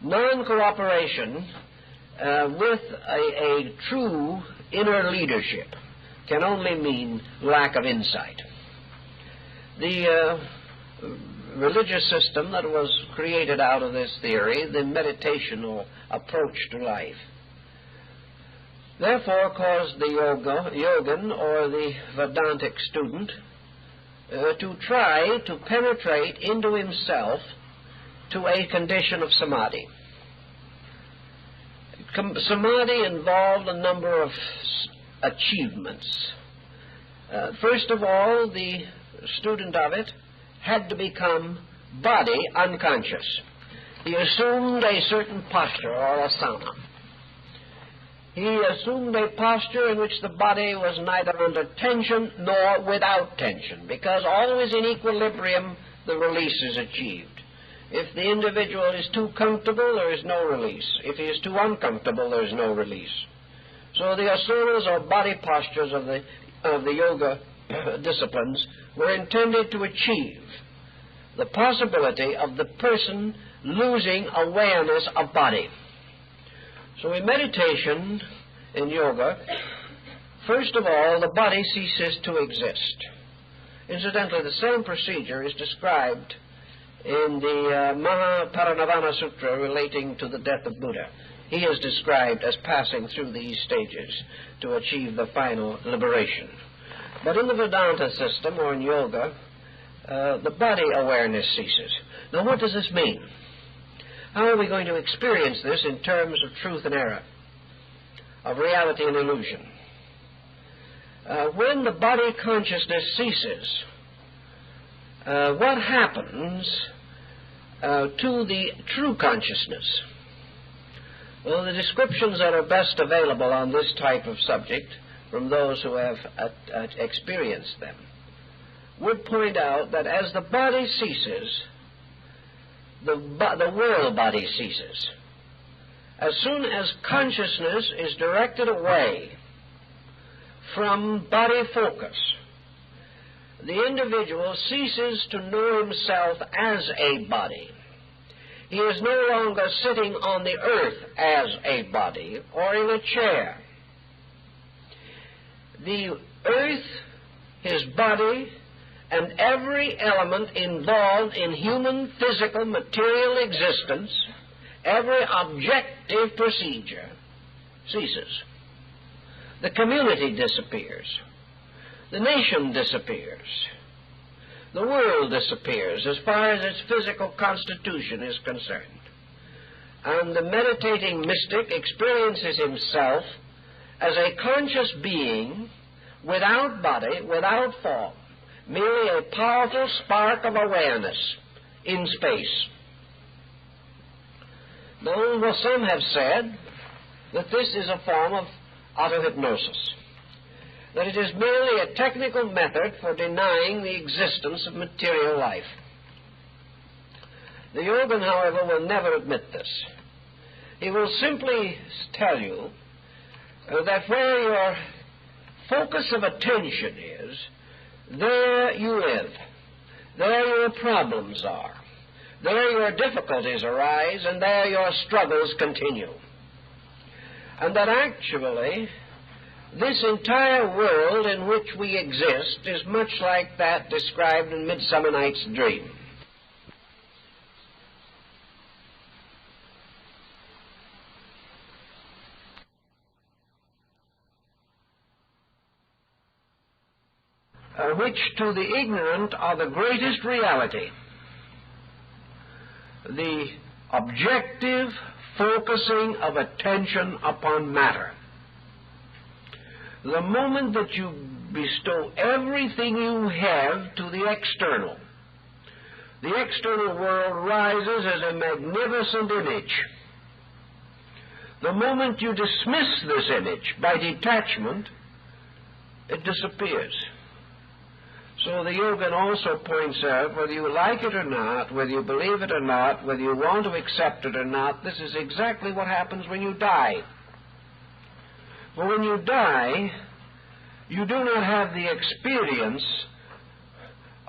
Non-cooperation with a true inner leadership can only mean lack of insight. The religious system that was created out of this theory, the meditational approach to life, therefore caused the yogin or the Vedantic student to try to penetrate into himself to a condition of samadhi. Samadhi involved a number of achievements. First of all, the student of it had to become body unconscious. He assumed a certain posture or asana. He assumed a posture in which the body was neither under tension nor without tension, because always in equilibrium the release is achieved. If the individual is too comfortable, there is no release. If he is too uncomfortable, there is no release. So the asanas or body postures of the yoga disciplines were intended to achieve the possibility of the person losing awareness of body. So in meditation, in yoga, first of all, the body ceases to exist. Incidentally, the same procedure is described in the Mahaparinirvana Sutra relating to the death of Buddha. He is described as passing through these stages to achieve the final liberation. But in the Vedanta system, or in yoga, the body awareness ceases. Now, what does this mean? How are we going to experience this in terms of truth and error, of reality and illusion? When the body consciousness ceases, what happens to the true consciousness? Well, the descriptions that are best available on this type of subject from those who have experienced them would point out that as the body ceases, the world body ceases. As soon as consciousness is directed away from body focus, the individual ceases to know himself as a body. He is no longer sitting on the earth as a body or in a chair. The earth, his body, and every element involved in human, physical, material existence, every objective procedure, ceases. The community disappears. The nation disappears. The world disappears as far as its physical constitution is concerned. And the meditating mystic experiences himself as a conscious being without body, without form, merely a powerful spark of awareness in space. Now, well, some have said that this is a form of auto-hypnosis, that it is merely a technical method for denying the existence of material life. The yogin, however, will never admit this. He will simply tell you that where your focus of attention is, there you live. There your problems are. There your difficulties arise, and there your struggles continue. And that actually, this entire world in which we exist is much like that described in Midsummer Night's Dream. Which to the ignorant are the greatest reality. The objective focusing of attention upon matter. The moment that you bestow everything you have to the external world rises as a magnificent image. The moment you dismiss this image by detachment, it disappears. So the yogin also points out, whether you like it or not, whether you believe it or not, whether you want to accept it or not, this is exactly what happens when you die. For when you die, you do not have the experience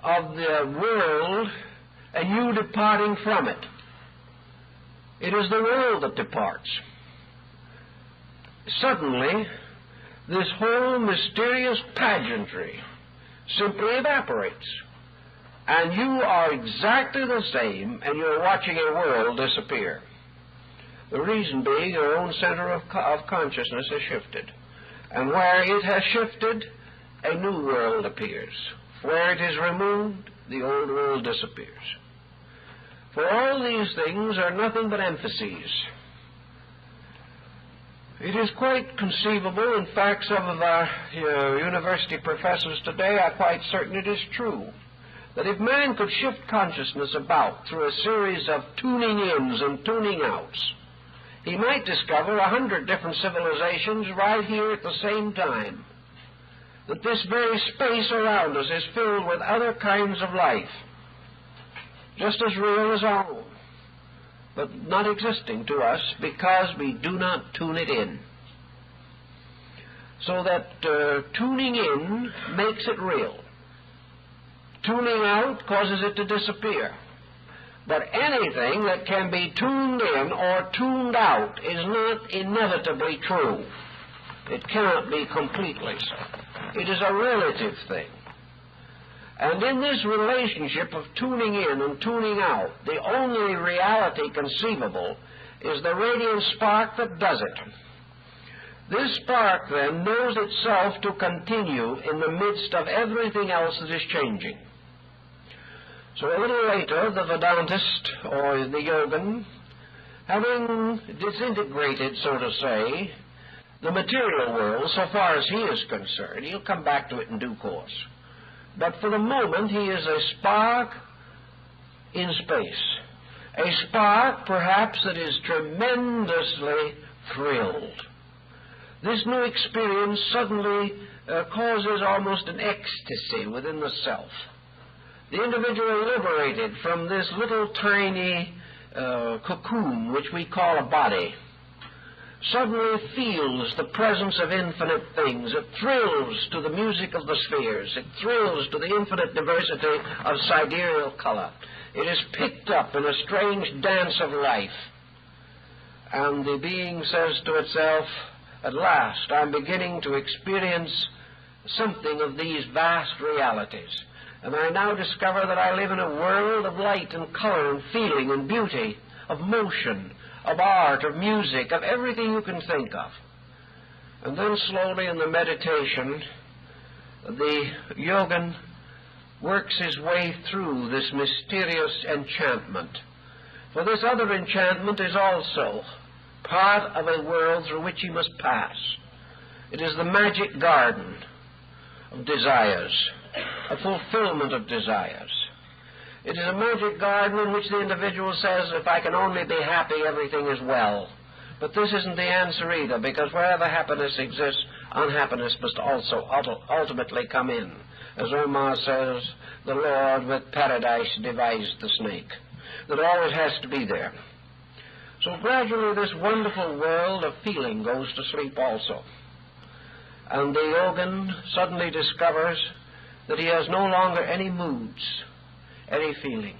of the world and you departing from it. It is the world that departs. Suddenly, this whole mysterious pageantry simply evaporates, and you are exactly the same, and you're watching a world disappear. The reason being your own center of consciousness has shifted, and where it has shifted, a new world appears. Where it is removed, the old world disappears. For all these things are nothing but emphases. It is quite conceivable, in fact, some of our university professors today are quite certain it is true, that if man could shift consciousness about through a series of tuning ins and tuning outs, he might discover 100 different civilizations right here at the same time. That this very space around us is filled with other kinds of life, just as real as our own, but not existing to us because we do not tune it in. So that tuning in makes it real. Tuning out causes it to disappear. But anything that can be tuned in or tuned out is not inevitably true. It cannot be completely so. It is a relative thing. And in this relationship of tuning in and tuning out, the only reality conceivable is the radiant spark that does it. This spark, then, knows itself to continue in the midst of everything else that is changing. So a little later, the Vedantist, or the yogin, having disintegrated, so to say, the material world, so far as he is concerned, he'll come back to it in due course. But for the moment, he is a spark in space. A spark, perhaps, that is tremendously thrilled. This new experience suddenly causes almost an ecstasy within the self. The individual liberated from this little tiny cocoon, which we call a body, suddenly feels the presence of infinite things. It thrills to the music of the spheres. It thrills to the infinite diversity of sidereal color. It is picked up in a strange dance of life. And the being says to itself, at last I'm beginning to experience something of these vast realities. And I now discover that I live in a world of light and color and feeling and beauty, of motion, of art, of music, of everything you can think of. And then slowly in the meditation, the yogin works his way through this mysterious enchantment. For this other enchantment is also part of a world through which he must pass. It is the magic garden of desires, a fulfillment of desires. It is a magic garden in which the individual says, if I can only be happy, everything is well. But this isn't the answer either, because wherever happiness exists, unhappiness must also ultimately come in. As Omar says, the Lord with paradise devised the snake. That always has to be there. So gradually this wonderful world of feeling goes to sleep also. And the yogin suddenly discovers that he has no longer any moods, any feelings.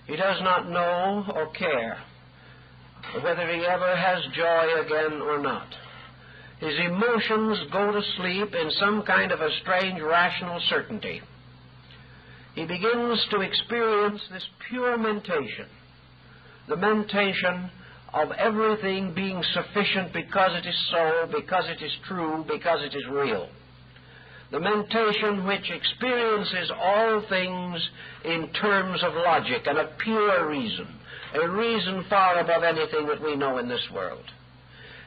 He does not know or care whether he ever has joy again or not. His emotions go to sleep in some kind of a strange rational certainty. He begins to experience this pure mentation, the mentation of everything being sufficient because it is so, because it is true, because it is real. The mentation which experiences all things in terms of logic and of pure reason, a reason far above anything that we know in this world,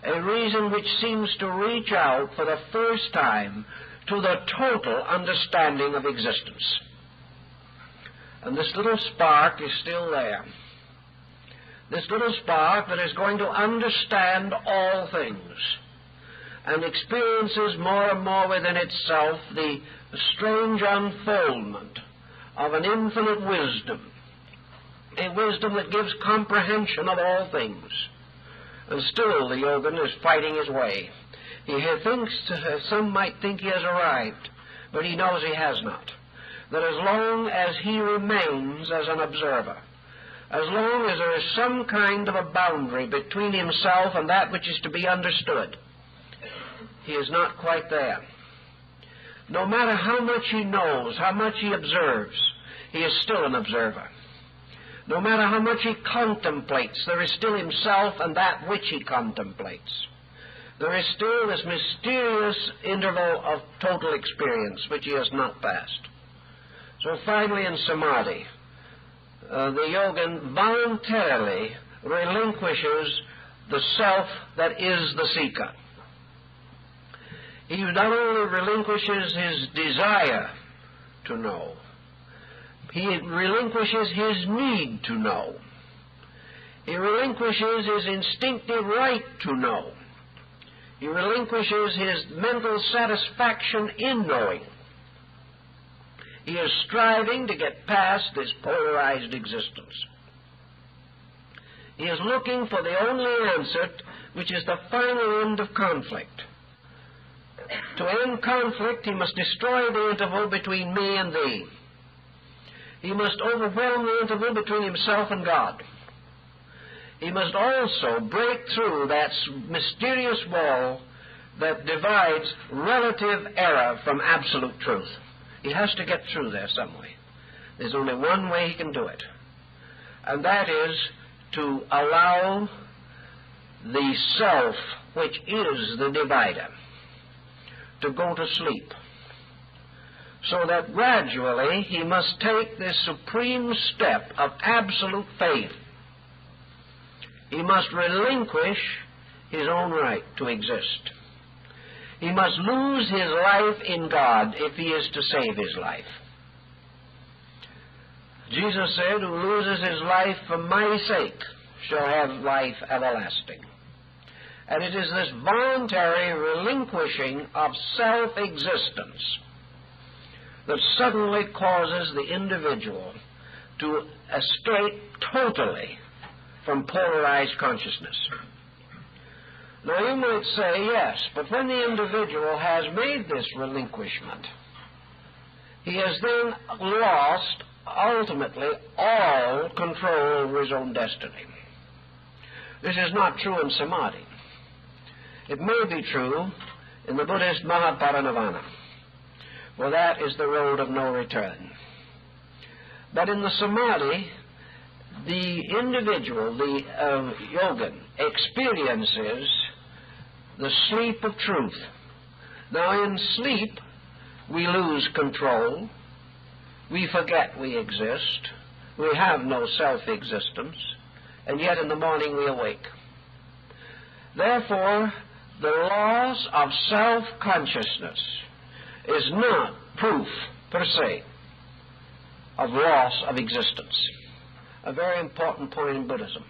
a reason which seems to reach out for the first time to the total understanding of existence. And this little spark is still there. This little spark that is going to understand all things and experiences more and more within itself the strange unfoldment of an infinite wisdom, a wisdom that gives comprehension of all things. And still the yogin is fighting his way. He thinks, some might think he has arrived, but he knows he has not. That as long as he remains as an observer, as long as there is some kind of a boundary between himself and that which is to be understood, he is not quite there. No matter how much he knows, how much he observes, he is still an observer. No matter how much he contemplates, there is still himself and that which he contemplates. There is still this mysterious interval of total experience which he has not passed. So finally in samadhi, the yogin voluntarily relinquishes the self that is the seeker. He not only relinquishes his desire to know, he relinquishes his need to know. He relinquishes his instinctive right to know. He relinquishes his mental satisfaction in knowing. He is striving to get past this polarized existence. He is looking for the only answer, which is the final end of conflict. To end conflict, he must destroy the interval between me and thee. He must overwhelm the interval between himself and God. He must also break through that mysterious wall that divides relative error from absolute truth. He has to get through there some way. There's only one way he can do it, and that is to allow the self, which is the divider, to go to sleep, so that gradually he must take this supreme step of absolute faith. He must relinquish his own right to exist. He must lose his life in God if he is to save his life. Jesus said, who loses his life for my sake shall have life everlasting. And it is this voluntary relinquishing of self-existence that suddenly causes the individual to escape totally from polarized consciousness. Now you might say, yes, but when the individual has made this relinquishment, he has then lost, ultimately, all control over his own destiny. This is not true in samadhi. It may be true in the Buddhist Mahaparinirvana, for that is the road of no return. But in the samadhi, the individual, the yogin, experiences the sleep of truth. Now, in sleep, we lose control. We forget we exist. We have no self-existence. And yet in the morning we awake. Therefore, the loss of self-consciousness is not proof, per se, of loss of existence. A very important point in Buddhism.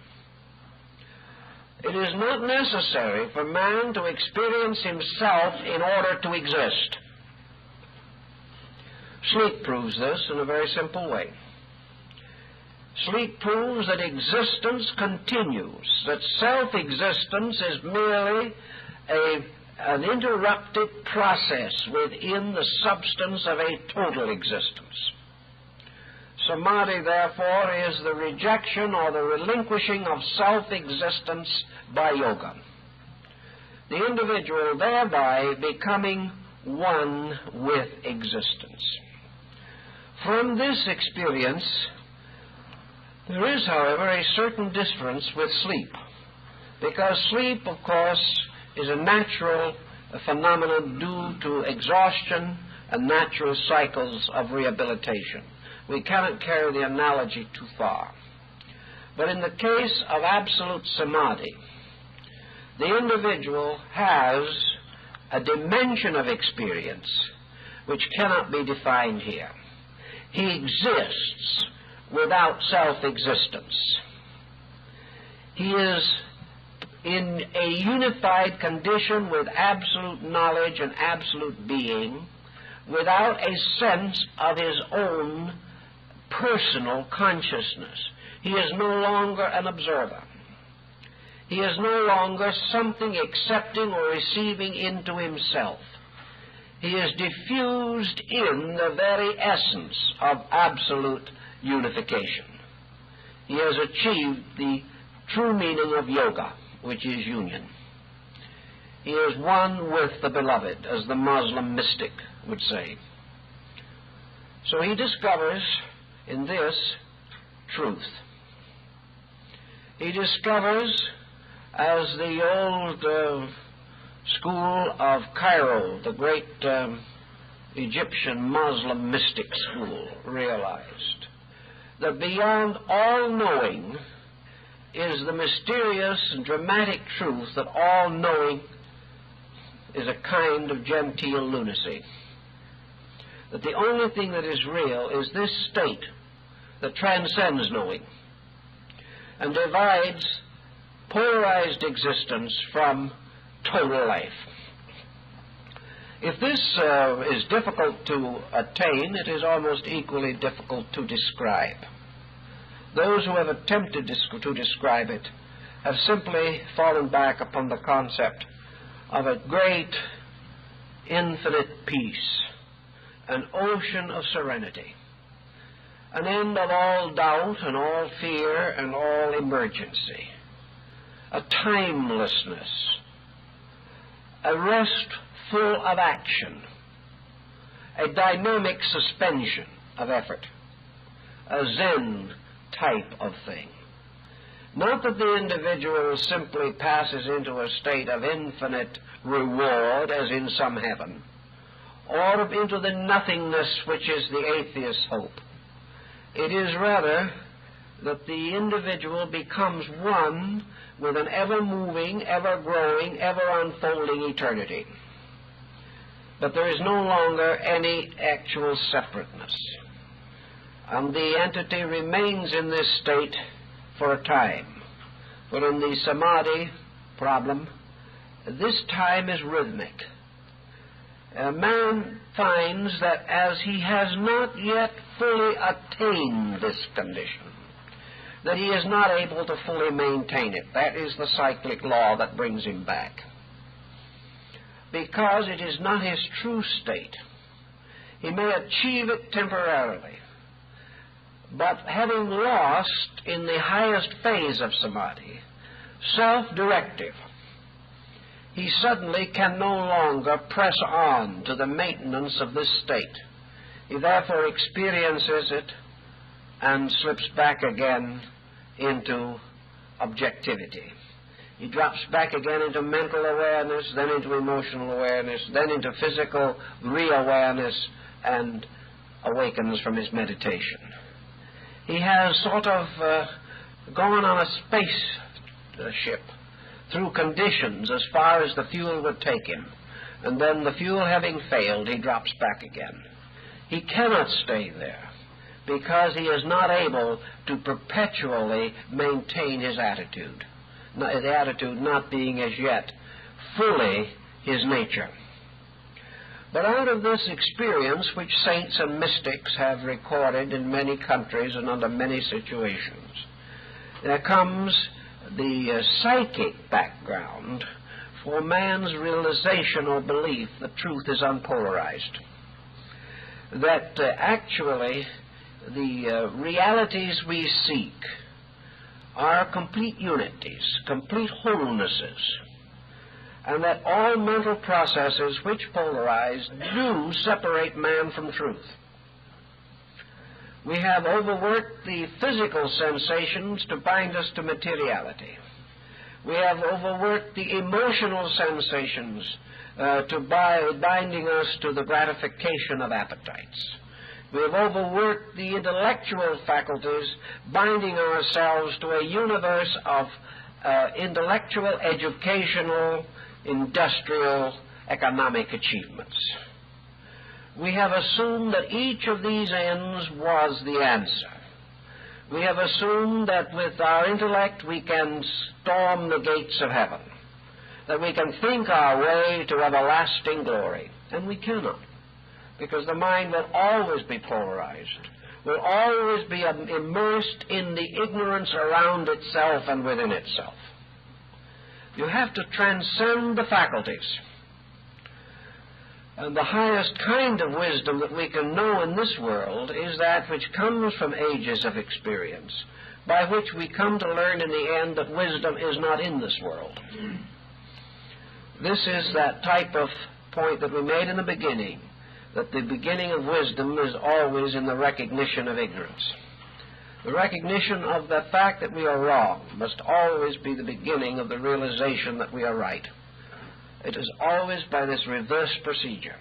It is not necessary for man to experience himself in order to exist. Sleep proves this in a very simple way. Sleep proves that existence continues, that self-existence is merely an interrupted process within the substance of a total existence. Samadhi, therefore, is the rejection or the relinquishing of self-existence by yoga. The individual thereby becoming one with existence. From this experience, there is, however, a certain difference with sleep, because sleep, of course, is a natural phenomenon due to exhaustion and natural cycles of rehabilitation. We cannot carry the analogy too far. But in the case of absolute samadhi, the individual has a dimension of experience which cannot be defined here. He exists without self-existence. He is in a unified condition with absolute knowledge and absolute being, without a sense of his own personal consciousness. He is no longer an observer. He is no longer something accepting or receiving into himself. He is diffused in the very essence of absolute unification. He has achieved the true meaning of yoga, which is union. He is one with the beloved, as the Muslim mystic would say. So he discovers in this truth. He discovers, as the old school of Cairo, the great Egyptian Muslim mystic school, realized, that beyond all knowing is the mysterious and dramatic truth that all knowing is a kind of genteel lunacy. That the only thing that is real is this state that transcends knowing and divides polarized existence from total life. If this is difficult to attain, it is almost equally difficult to describe. Those who have attempted to describe it have simply fallen back upon the concept of a great infinite peace, an ocean of serenity, an end of all doubt and all fear and all emergency, a timelessness, a rest full of action, a dynamic suspension of effort, a Zen type of thing. Not that the individual simply passes into a state of infinite reward, as in some heaven, or into the nothingness which is the atheist's hope. It is rather that the individual becomes one with an ever-moving, ever-growing, ever-unfolding eternity. But there is no longer any actual separateness. And the entity remains in this state for a time. But in the samadhi problem, this time is rhythmic. A man finds that as he has not yet fully attained this condition, that he is not able to fully maintain it. That is the cyclic law that brings him back. Because it is not his true state. He may achieve it temporarily, but having lost in the highest phase of samadhi, self-directive, he suddenly can no longer press on to the maintenance of this state. He therefore experiences it and slips back again into objectivity. He drops back again into mental awareness, then into emotional awareness, then into physical re-awareness, and awakens from his meditation. He has sort of gone on a spaceship through conditions as far as the fuel would take him, and then the fuel having failed, he drops back again. He cannot stay there because he is not able to perpetually maintain his attitude, the attitude not being as yet fully his nature. But out of this experience, which saints and mystics have recorded in many countries and under many situations, there comes the psychic background for man's realization or belief that truth is unpolarized. That actually the realities we seek are complete unities, complete wholenesses, and that all mental processes which polarize do separate man from truth. We have overworked the physical sensations to bind us to materiality. We have overworked the emotional sensations binding us to the gratification of appetites. We have overworked the intellectual faculties, binding ourselves to a universe of intellectual, educational, industrial, economic achievements. We have assumed that each of these ends was the answer. We have assumed that with our intellect we can storm the gates of heaven, that we can think our way to everlasting glory. And we cannot, because the mind will always be polarized, will always be immersed in the ignorance around itself and within itself. You have to transcend the faculties. And the highest kind of wisdom that we can know in this world is that which comes from ages of experience, by which we come to learn in the end that wisdom is not in this world. This is that type of point that we made in the beginning, that the beginning of wisdom is always in the recognition of ignorance. The recognition of the fact that we are wrong must always be the beginning of the realization that we are right. It is always by this reverse procedure.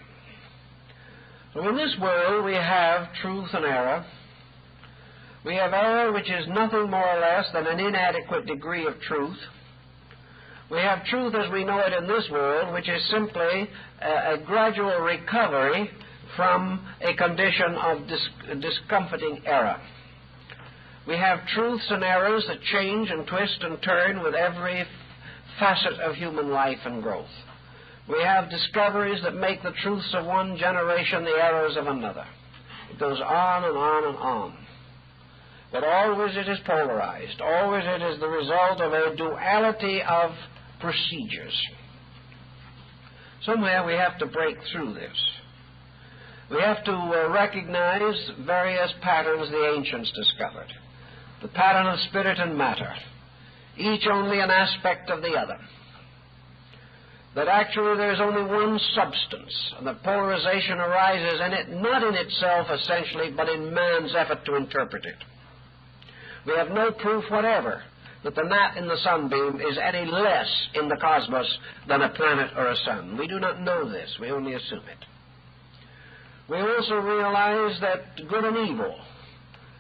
So in this world we have truth and error. We have error which is nothing more or less than an inadequate degree of truth. We have truth as we know it in this world, which is simply a gradual recovery from a condition of discomforting error. We have truths and errors that change and twist and turn with every facet of human life and growth. We have discoveries that make the truths of one generation the errors of another. It goes on and on and on. But always it is polarized. Always it is the result of a duality of procedures. Somewhere we have to break through this. We have to recognize various patterns the ancients discovered. The pattern of spirit and matter, each only an aspect of the other. That actually there is only one substance, and that polarization arises in it, not in itself essentially, but in man's effort to interpret it. We have no proof whatever that the gnat in the sunbeam is any less in the cosmos than a planet or a sun. We do not know this. We only assume it. We also realize that good and evil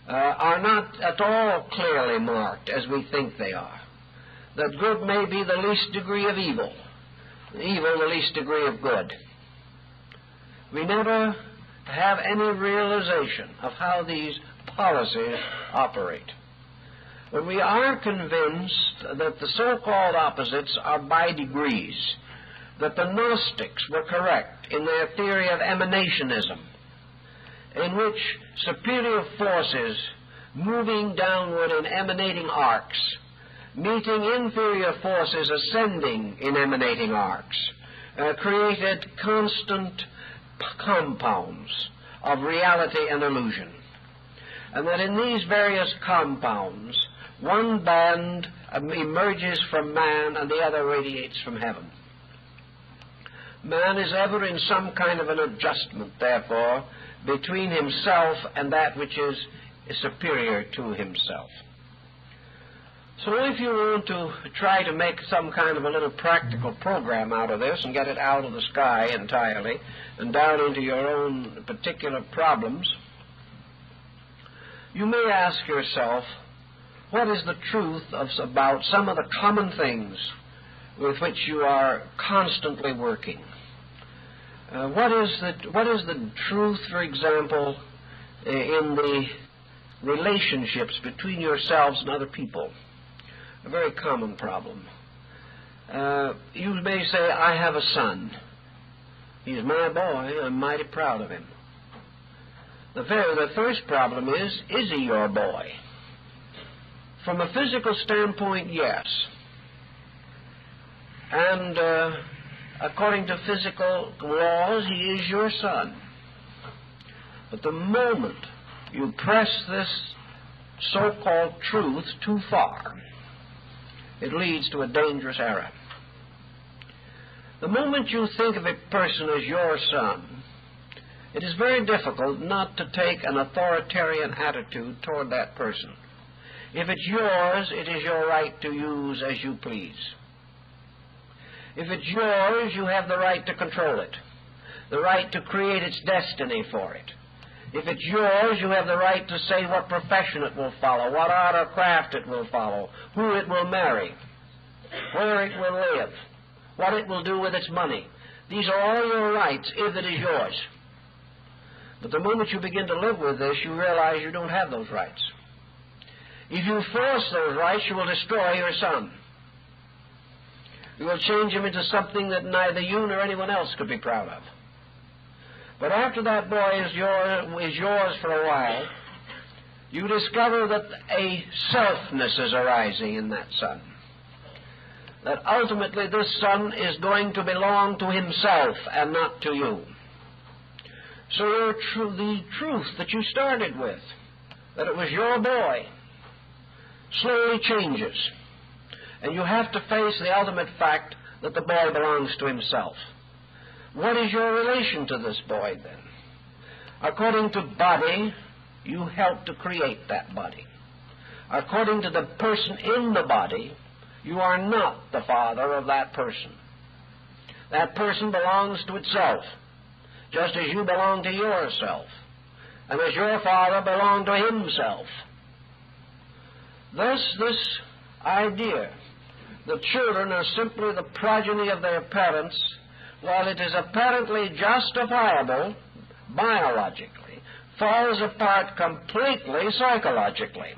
are not at all clearly marked as we think they are. That good may be the least degree of evil, evil the least degree of good. We never have any realization of how these policies operate. But we are convinced that the so-called opposites are by degrees, that the Gnostics were correct in their theory of emanationism, in which superior forces moving downward in emanating arcs, meeting inferior forces ascending in emanating arcs, created constant compounds of reality and illusion. And that in these various compounds, one band emerges from man and the other radiates from heaven. Man is ever in some kind of an adjustment, therefore, between himself and that which is superior to himself. So if you want to try to make some kind of a little practical program out of this and get it out of the sky entirely and down into your own particular problems, you may ask yourself, what is the truth about some of the common things with which you are constantly working? What is the truth, for example, in the relationships between yourselves and other people? A very common problem. You may say, I have a son. He's my boy. I'm mighty proud of him. The first problem is he your boy? From a physical standpoint, yes. And according to physical laws, he is your son. But the moment you press this so-called truth too far, it leads to a dangerous error. The moment you think of a person as your son, it is very difficult not to take an authoritarian attitude toward that person. If it's yours, it is your right to use as you please. If it's yours, you have the right to control it, the right to create its destiny for it. If it's yours, you have the right to say what profession it will follow, what art or craft it will follow, who it will marry, where it will live, what it will do with its money. These are all your rights if it is yours. But the moment you begin to live with this, you realize you don't have those rights. If you force those rights, you will destroy your son. You will change him into something that neither you nor anyone else could be proud of. But after that boy is yours for a while, you discover that a selfness is arising in that son. That ultimately this son is going to belong to himself and not to you. So the truth that you started with, that it was your boy, slowly changes. And you have to face the ultimate fact that the boy belongs to himself. What is your relation to this boy, then? According to body, you help to create that body. According to the person in the body, you are not the father of that person. That person belongs to itself, just as you belong to yourself, and as your father belonged to himself. Thus, this idea that children are simply the progeny of their parents, while it is apparently justifiable biologically, falls apart completely psychologically.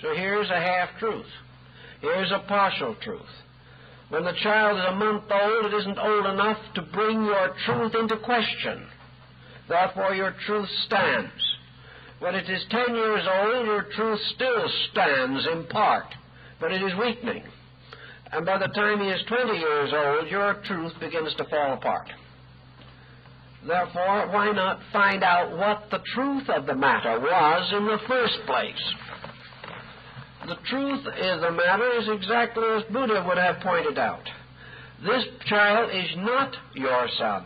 So here's a half-truth. Here's a partial truth. When the child is a month old, it isn't old enough to bring your truth into question. Therefore, your truth stands. When it is 10 years old, your truth still stands in part, but it is weakening. And by the time he is 20 years old, your truth begins to fall apart. Therefore, why not find out what the truth of the matter was in the first place? The truth of the matter is exactly as Buddha would have pointed out. This child is not your son,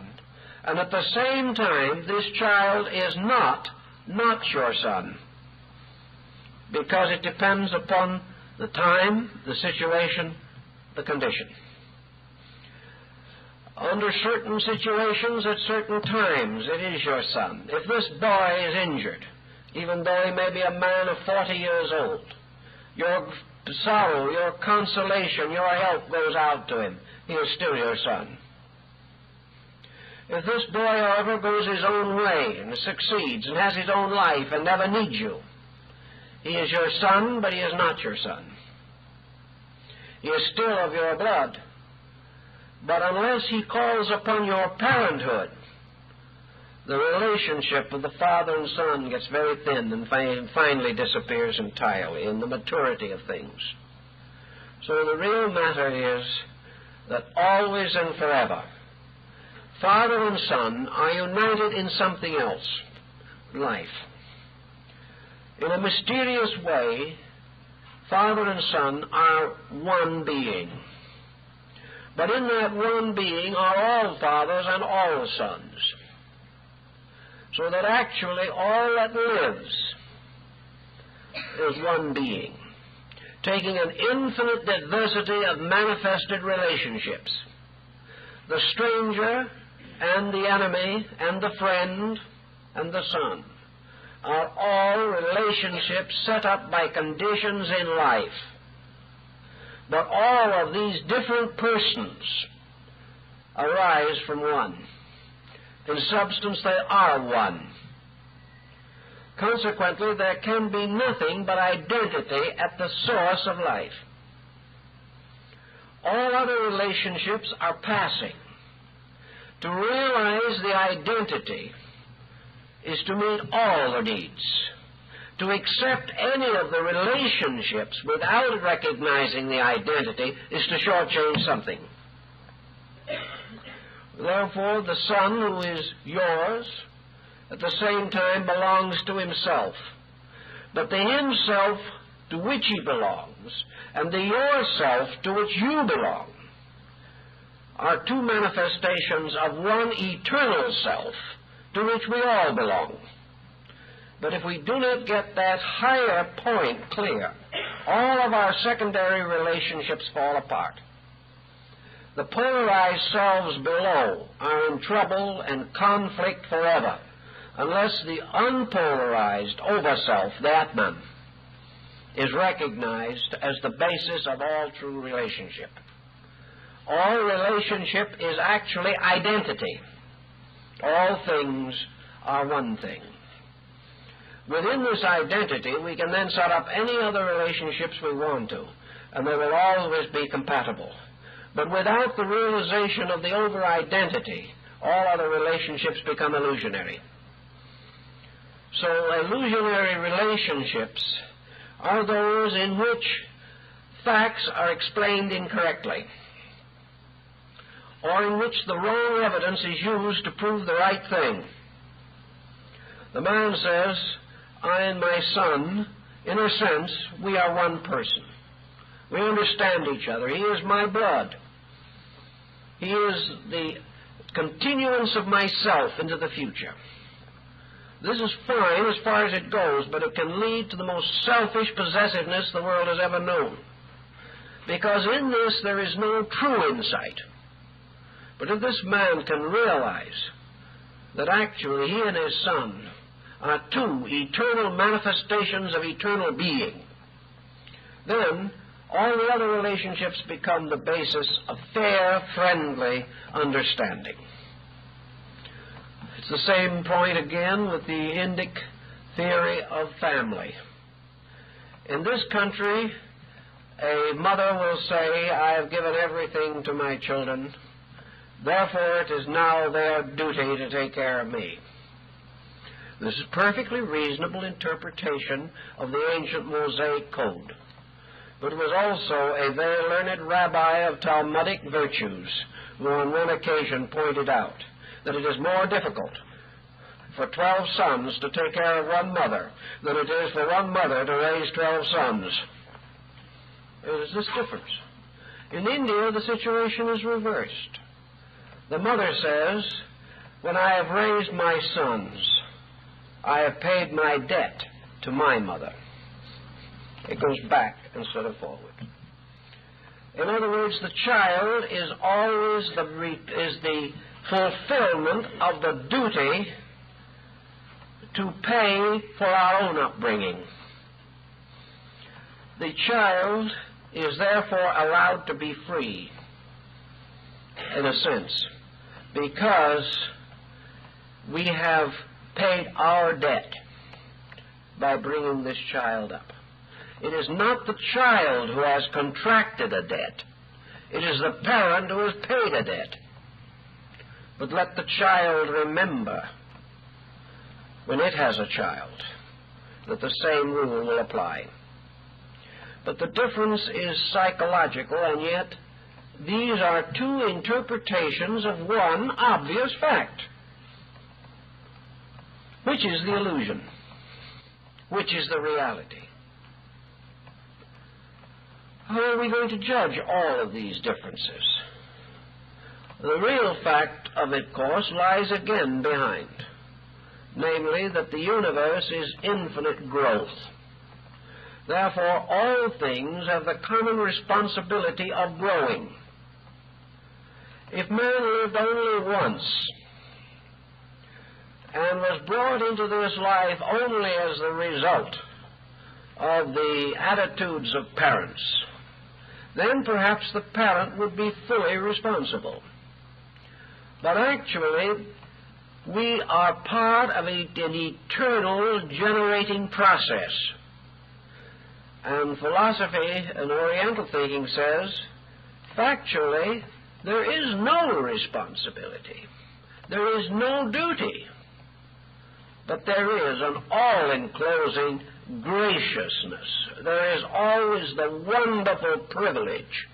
and at the same time, this child is not your son, because it depends upon the time, the situation, the condition. Under certain situations, at certain times, it is your son. If this boy is injured, even though he may be a man of 40 years old, your sorrow, your consolation, your help goes out to him. He is still your son. If this boy, however, goes his own way and succeeds and has his own life and never needs you, he is your son, but he is not your son. He is still of your blood. But unless he calls upon your parenthood, the relationship of the father and son gets very thin and finally disappears entirely in the maturity of things. So the real matter is that always and forever, father and son are united in something else, life. In a mysterious way, father and son are one being. But in that one being are all fathers and all sons. So that actually all that lives is one being. taking an infinite diversity of manifested relationships. The stranger and the enemy and the friend and the son are all relationships set up by conditions in life. But all of these different persons arise from one. In substance, they are one. Consequently, there can be nothing but identity at the source of life. All other relationships are passing. To realize the identity is to meet all the needs. To accept any of the relationships without recognizing the identity is to shortchange something. Therefore, the son who is yours at the same time belongs to himself. But the himself to which he belongs and the yourself to which you belong are two manifestations of one eternal self to which we all belong. But if we do not get that higher point clear, all of our secondary relationships fall apart. The polarized selves below are in trouble and conflict forever unless the unpolarized overself, the Atman, is recognized as the basis of all true relationship. All relationship is actually identity. All things are one thing. Within this identity, we can then set up any other relationships we want to, and they will always be compatible. But without the realization of the over-identity, all other relationships become illusionary. So illusionary relationships are those in which facts are explained incorrectly, or in which the wrong evidence is used to prove the right thing. The man says, I and my son, in a sense, we are one person. We understand each other. He is my blood. He is the continuance of myself into the future. This is fine as far as it goes, but it can lead to the most selfish possessiveness the world has ever known. Because in this there is no true insight. But if this man can realize that actually he and his son are two eternal manifestations of eternal being, then all the other relationships become the basis of fair, friendly understanding. It's the same point again with the Indic theory of family. In this country, a mother will say, I have given everything to my children, therefore it is now their duty to take care of me. This is perfectly reasonable interpretation of the ancient Mosaic code. But it was also a very learned rabbi of Talmudic virtues who on one occasion pointed out that it is more difficult for 12 sons to take care of one mother than it is for one mother to raise 12 sons. There is this difference. In India, the situation is reversed. The mother says, when I have raised my sons, I have paid my debt to my mother. It goes back instead of forward. In other words, the child is always the fulfillment of the duty to pay for our own upbringing. The child is therefore allowed to be free, in a sense, because we have paid our debt by bringing this child up. It is not the child who has contracted a debt. It is the parent who has paid a debt. But let the child remember, when it has a child, that the same rule will apply. But the difference is psychological, and yet these are two interpretations of one obvious fact. Which is the illusion? Which is the reality? How are we going to judge all of these differences? The real fact of it, of course, lies again behind, namely that the universe is infinite growth. Therefore, all things have the common responsibility of growing. If man lived only once and was brought into this life only as the result of the attitudes of parents, then perhaps the parent would be fully responsible. But actually, we are part of an eternal generating process. And philosophy and Oriental thinking says, factually, there is no responsibility. There is no duty. But there is an all-enclosing graciousness. There is always the wonderful privilege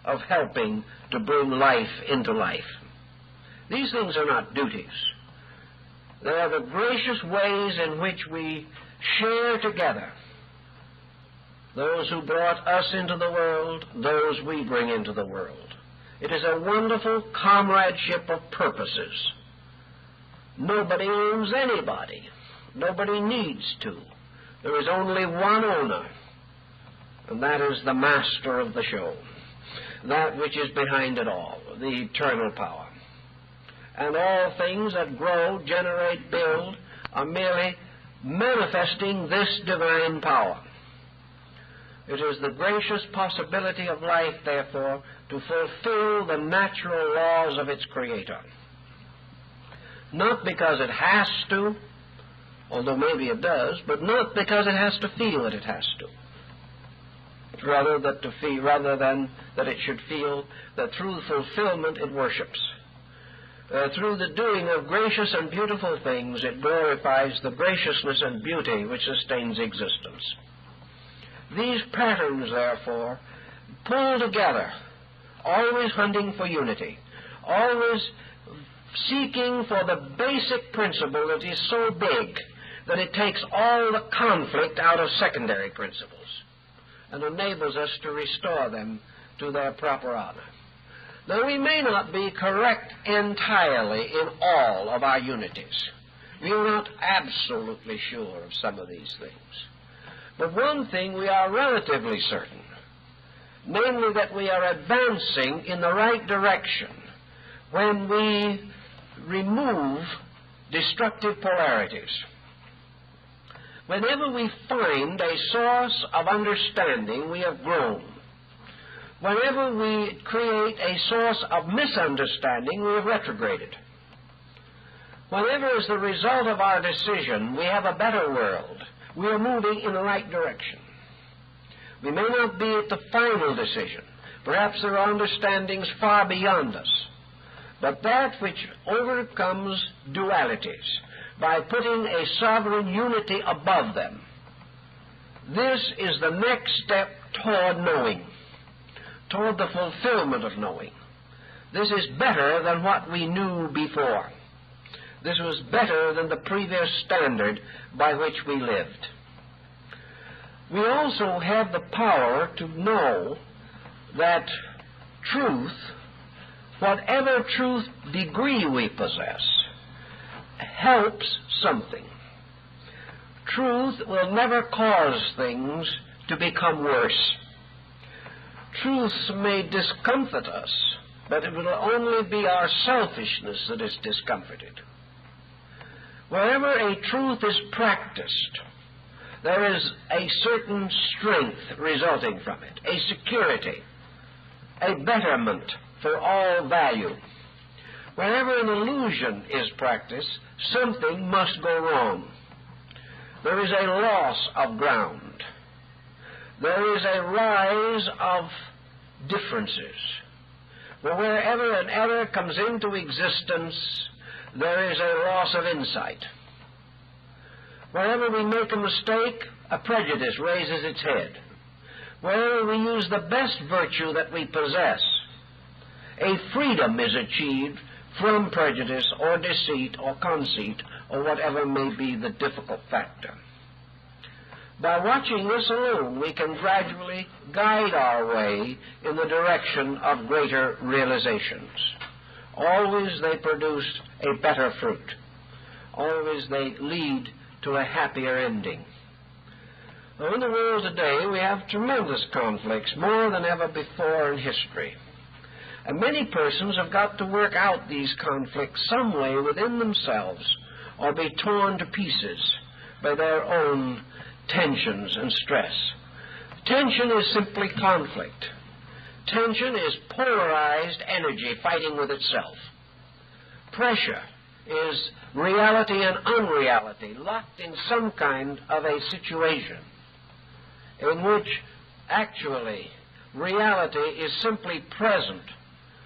of helping to bring life into life. These things are not duties. They are the gracious ways in which we share together. Those who brought us into the world, those we bring into the world. It is a wonderful comradeship of purposes. Nobody owns anybody. Nobody needs to. There is only one owner, and that is the master of the show, that which is behind it all, the eternal power. And all things that grow, generate, build, are merely manifesting this divine power. It is the gracious possibility of life, therefore, to fulfill the natural laws of its Creator. Not because it has to, although maybe it does, but not because it has to feel that it has to. Rather than that it should feel that through fulfillment it worships. Through the doing of gracious and beautiful things, it glorifies the graciousness and beauty which sustains existence. These patterns, therefore, pull together, always hunting for unity, always seeking for the basic principle that is so big that it takes all the conflict out of secondary principles and enables us to restore them to their proper honor. Now, we may not be correct entirely in all of our unities. We are not absolutely sure of some of these things. But one thing we are relatively certain, namely that we are advancing in the right direction when we remove destructive polarities. Whenever we find a source of understanding, we have grown. Whenever we create a source of misunderstanding, we have retrograded. Whenever, as the result of our decision, we have a better world, we are moving in the right direction. We may not be at the final decision. Perhaps there are understandings far beyond us. But that which overcomes dualities by putting a sovereign unity above them, this is the next step toward knowing, toward the fulfillment of knowing. This is better than what we knew before. This was better than the previous standard by which we lived. We also have the power to know that truth, whatever truth degree we possess, helps something. Truth will never cause things to become worse. Truths may discomfort us, but it will only be our selfishness that is discomforted. Wherever a truth is practiced, there is a certain strength resulting from it, a security, a betterment for all value. Wherever an illusion is practiced, something must go wrong. There is a loss of ground. There is a rise of differences. But wherever an error comes into existence, there is a loss of insight. Wherever we make a mistake, a prejudice raises its head. Wherever we use the best virtue that we possess, a freedom is achieved from prejudice or deceit or conceit or whatever may be the difficult factor. By watching this alone, we can gradually guide our way in the direction of greater realizations. Always they produce a better fruit. Always they lead to a happier ending. Now, in the world today, we have tremendous conflicts, more than ever before in history. And many persons have got to work out these conflicts some way within themselves, or be torn to pieces by their own tensions and stress. Tension is simply conflict. Tension is polarized energy fighting with itself. Pressure is reality and unreality locked in some kind of a situation in which actually reality is simply present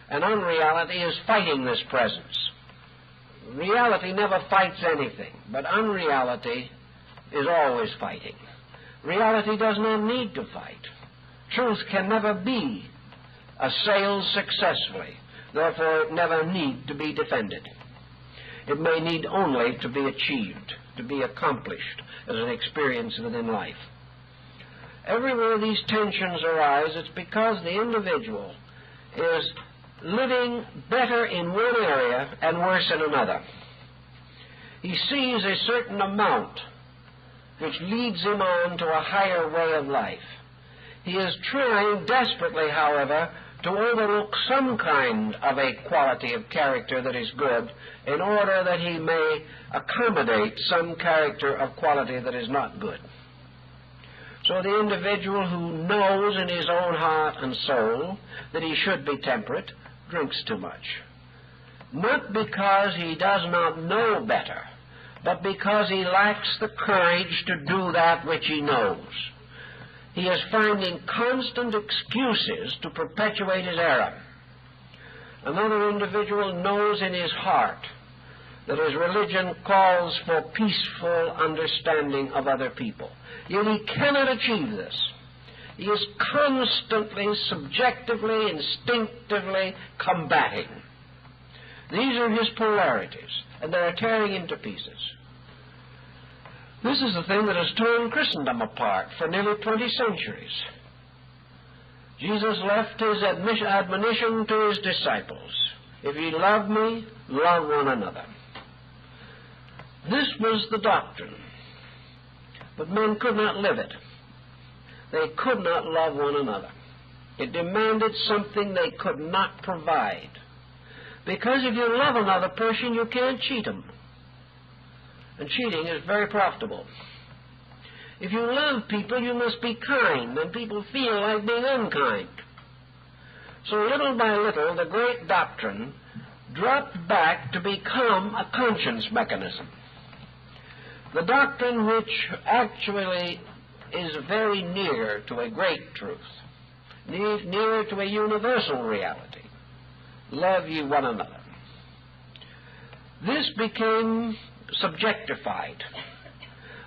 and unreality is fighting this presence. Reality never fights anything, but unreality is always fighting. Reality does not need to fight. Truth can never be assailed successfully. Therefore, it never need to be defended. It may need only to be achieved, to be accomplished as an experience within life. Everywhere these tensions arise, it's because the individual is living better in one area and worse in another. He sees a certain amount which leads him on to a higher way of life. He is trying desperately, however, to overlook some kind of a quality of character that is good in order that he may accommodate some character of quality that is not good. So the individual who knows in his own heart and soul that he should be temperate drinks too much. Not because he does not know better, but because he lacks the courage to do that which he knows. He is finding constant excuses to perpetuate his error. Another individual knows in his heart that his religion calls for peaceful understanding of other people. Yet he cannot achieve this. He is constantly, subjectively, instinctively combating. These are his polarities, and they are tearing him to pieces. This is the thing that has torn Christendom apart for nearly 20 centuries. Jesus left his admonition to his disciples. If ye love me, love one another. This was the doctrine, but men could not live it. They could not love one another. It demanded something they could not provide. Because if you love another person, you can't cheat him. And cheating is very profitable. If you love people, you must be kind, and people feel like being unkind. So little by little, the great doctrine dropped back to become a conscience mechanism. The doctrine which actually is very near to a great truth, near to a universal reality. Love ye one another. This became subjectified,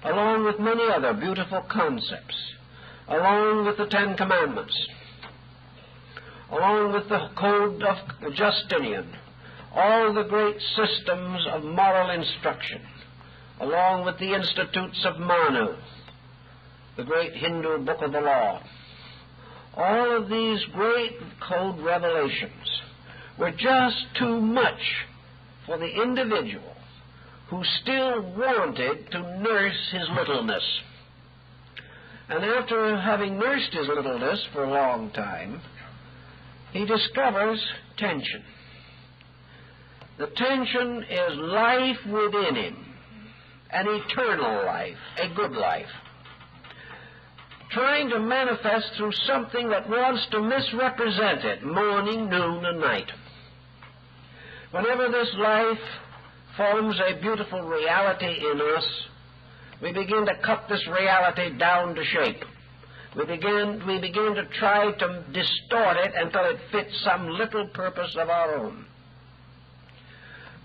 along with many other beautiful concepts, along with the Ten Commandments, along with the Code of Justinian, all the great systems of moral instruction, along with the Institutes of Manu, the great Hindu book of the law. All of these great code revelations were just too much for the individual who still wanted to nurse his littleness. And after having nursed his littleness for a long time, he discovers tension. The tension is life within him, an eternal life, a good life, trying to manifest through something that wants to misrepresent it morning, noon, and night. Whenever this life forms a beautiful reality in us, we begin to cut this reality down to shape. We begin to try to distort it until it fits some little purpose of our own.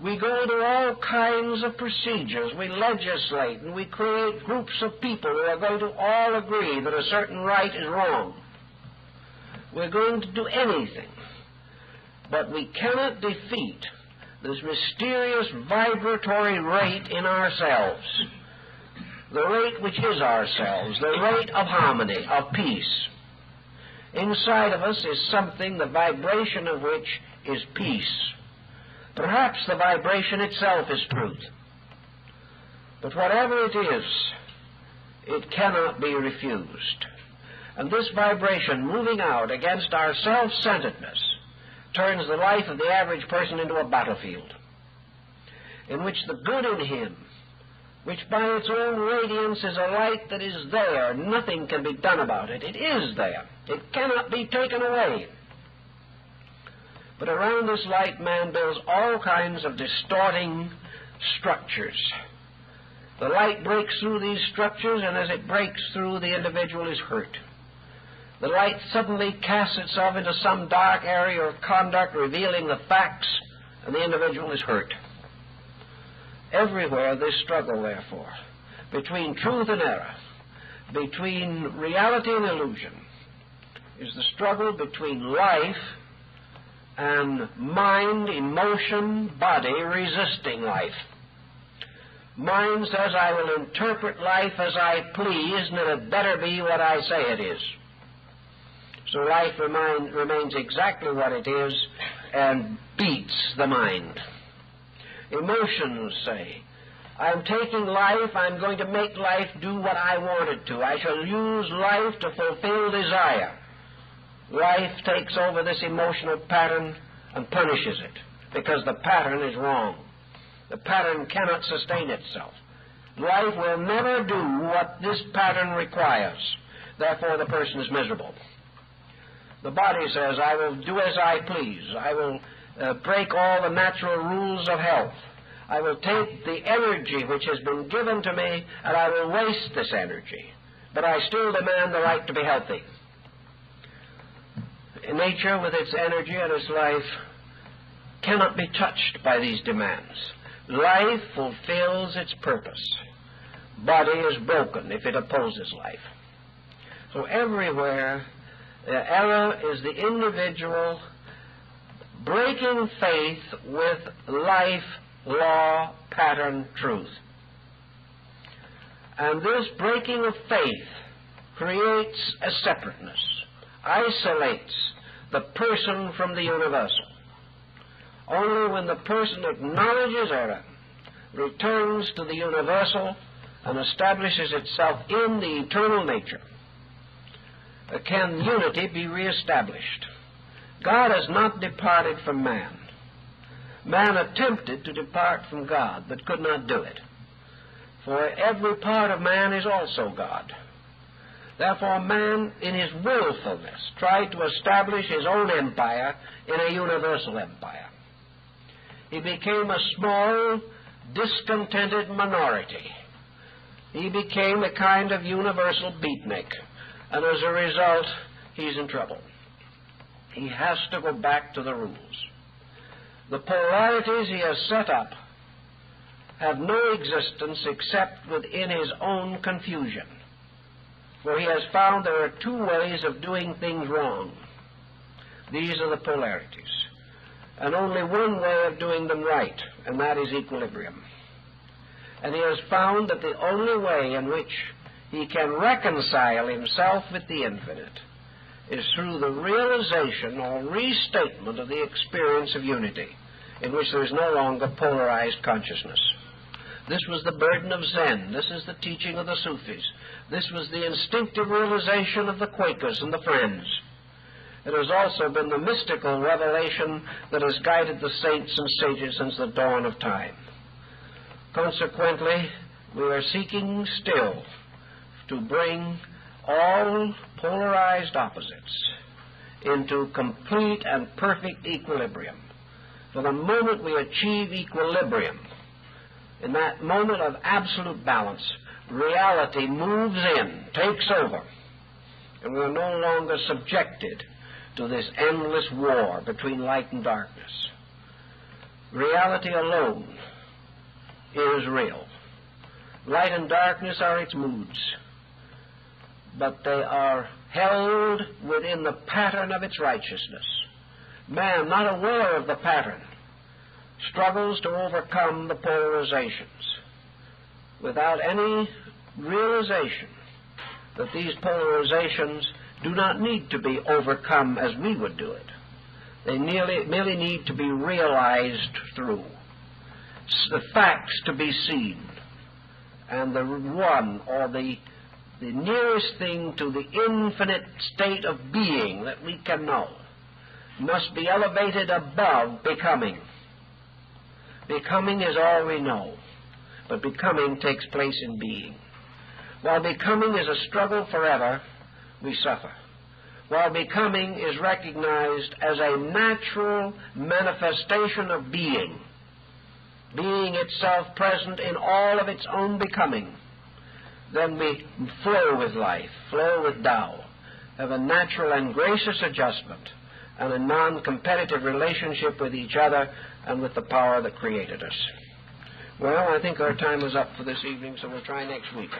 We go to all kinds of procedures. We legislate and we create groups of people who are going to all agree that a certain right is wrong. We're going to do anything. But we cannot defeat this mysterious vibratory rate in ourselves, the rate which is ourselves, the rate of harmony, of peace. Inside of us is something, the vibration of which is peace. Perhaps the vibration itself is truth. But whatever it is, It cannot be refused. And this vibration moving out against our self-centeredness turns the life of the average person into a battlefield in which the good in him, which by its own radiance is a light that is there, nothing can be done about it. It is there. It cannot be taken away. But around this light, man builds all kinds of distorting structures. The light breaks through these structures, and as it breaks through, the individual is hurt. The light suddenly casts itself into some dark area of conduct, revealing the facts, and the individual is hurt. Everywhere this struggle, therefore, between truth and error, between reality and illusion, is the struggle between life and mind, emotion, body resisting life. Mind says, I will interpret life as I please, and it had better be what I say it is. So life remains exactly what it is and beats the mind. Emotions say, I'm taking life, I'm going to make life do what I want it to. I shall use life to fulfill desire. Life takes over this emotional pattern and punishes it because the pattern is wrong. The pattern cannot sustain itself. Life will never do what this pattern requires. Therefore, the person is miserable. The body says, I will do as I please. I will break all the natural rules of health. I will take the energy which has been given to me, and I will waste this energy. But I still demand the right to be healthy. Nature, with its energy and its life, cannot be touched by these demands. Life fulfills its purpose. Body is broken if it opposes life. So everywhere, error is the individual breaking faith with life, law, pattern, truth. And this breaking of faith creates a separateness, isolates the person from the universal. Only when the person acknowledges error, returns to the universal, and establishes itself in the eternal nature, can unity be reestablished. God has not departed from man. Man attempted to depart from God, but could not do it. For every part of man is also God. Therefore, man, in his willfulness, tried to establish his own empire in a universal empire. He became a small, discontented minority. He became a kind of universal beatnik, and as a result, he's in trouble. He has to go back to the rules. The polarities he has set up have no existence except within his own confusion, for he has found there are two ways of doing things wrong. These are the polarities, and only one way of doing them right, and that is equilibrium. And he has found that the only way in which he can reconcile himself with the infinite is through the realization or restatement of the experience of unity, in which there is no longer polarized consciousness. This was the burden of Zen. This is the teaching of the Sufis. This was the instinctive realization of the Quakers and the Friends. It has also been the mystical revelation that has guided the saints and sages since the dawn of time. Consequently, we are seeking still to bring all polarized opposites into complete and perfect equilibrium. For the moment we achieve equilibrium, in that moment of absolute balance, reality moves in, takes over, and we are no longer subjected to this endless war between light and darkness. Reality alone is real. Light and darkness are its moods, but they are held within the pattern of its righteousness. Man, not aware of the pattern, struggles to overcome the polarizations without any realization that these polarizations do not need to be overcome as we would do it. They merely need to be realized through. The facts to be seen, and the one or the the nearest thing to the infinite state of being that we can know, must be elevated above becoming. Becoming is all we know, but becoming takes place in being. While becoming is a struggle forever, we suffer. While becoming is recognized as a natural manifestation of being, being itself present in all of its own becoming, then we flow with life, flow with Tao, have a natural and gracious adjustment, and a non-competitive relationship with each other and with the power that created us. Well, I think our time is up for this evening, so we'll try next week.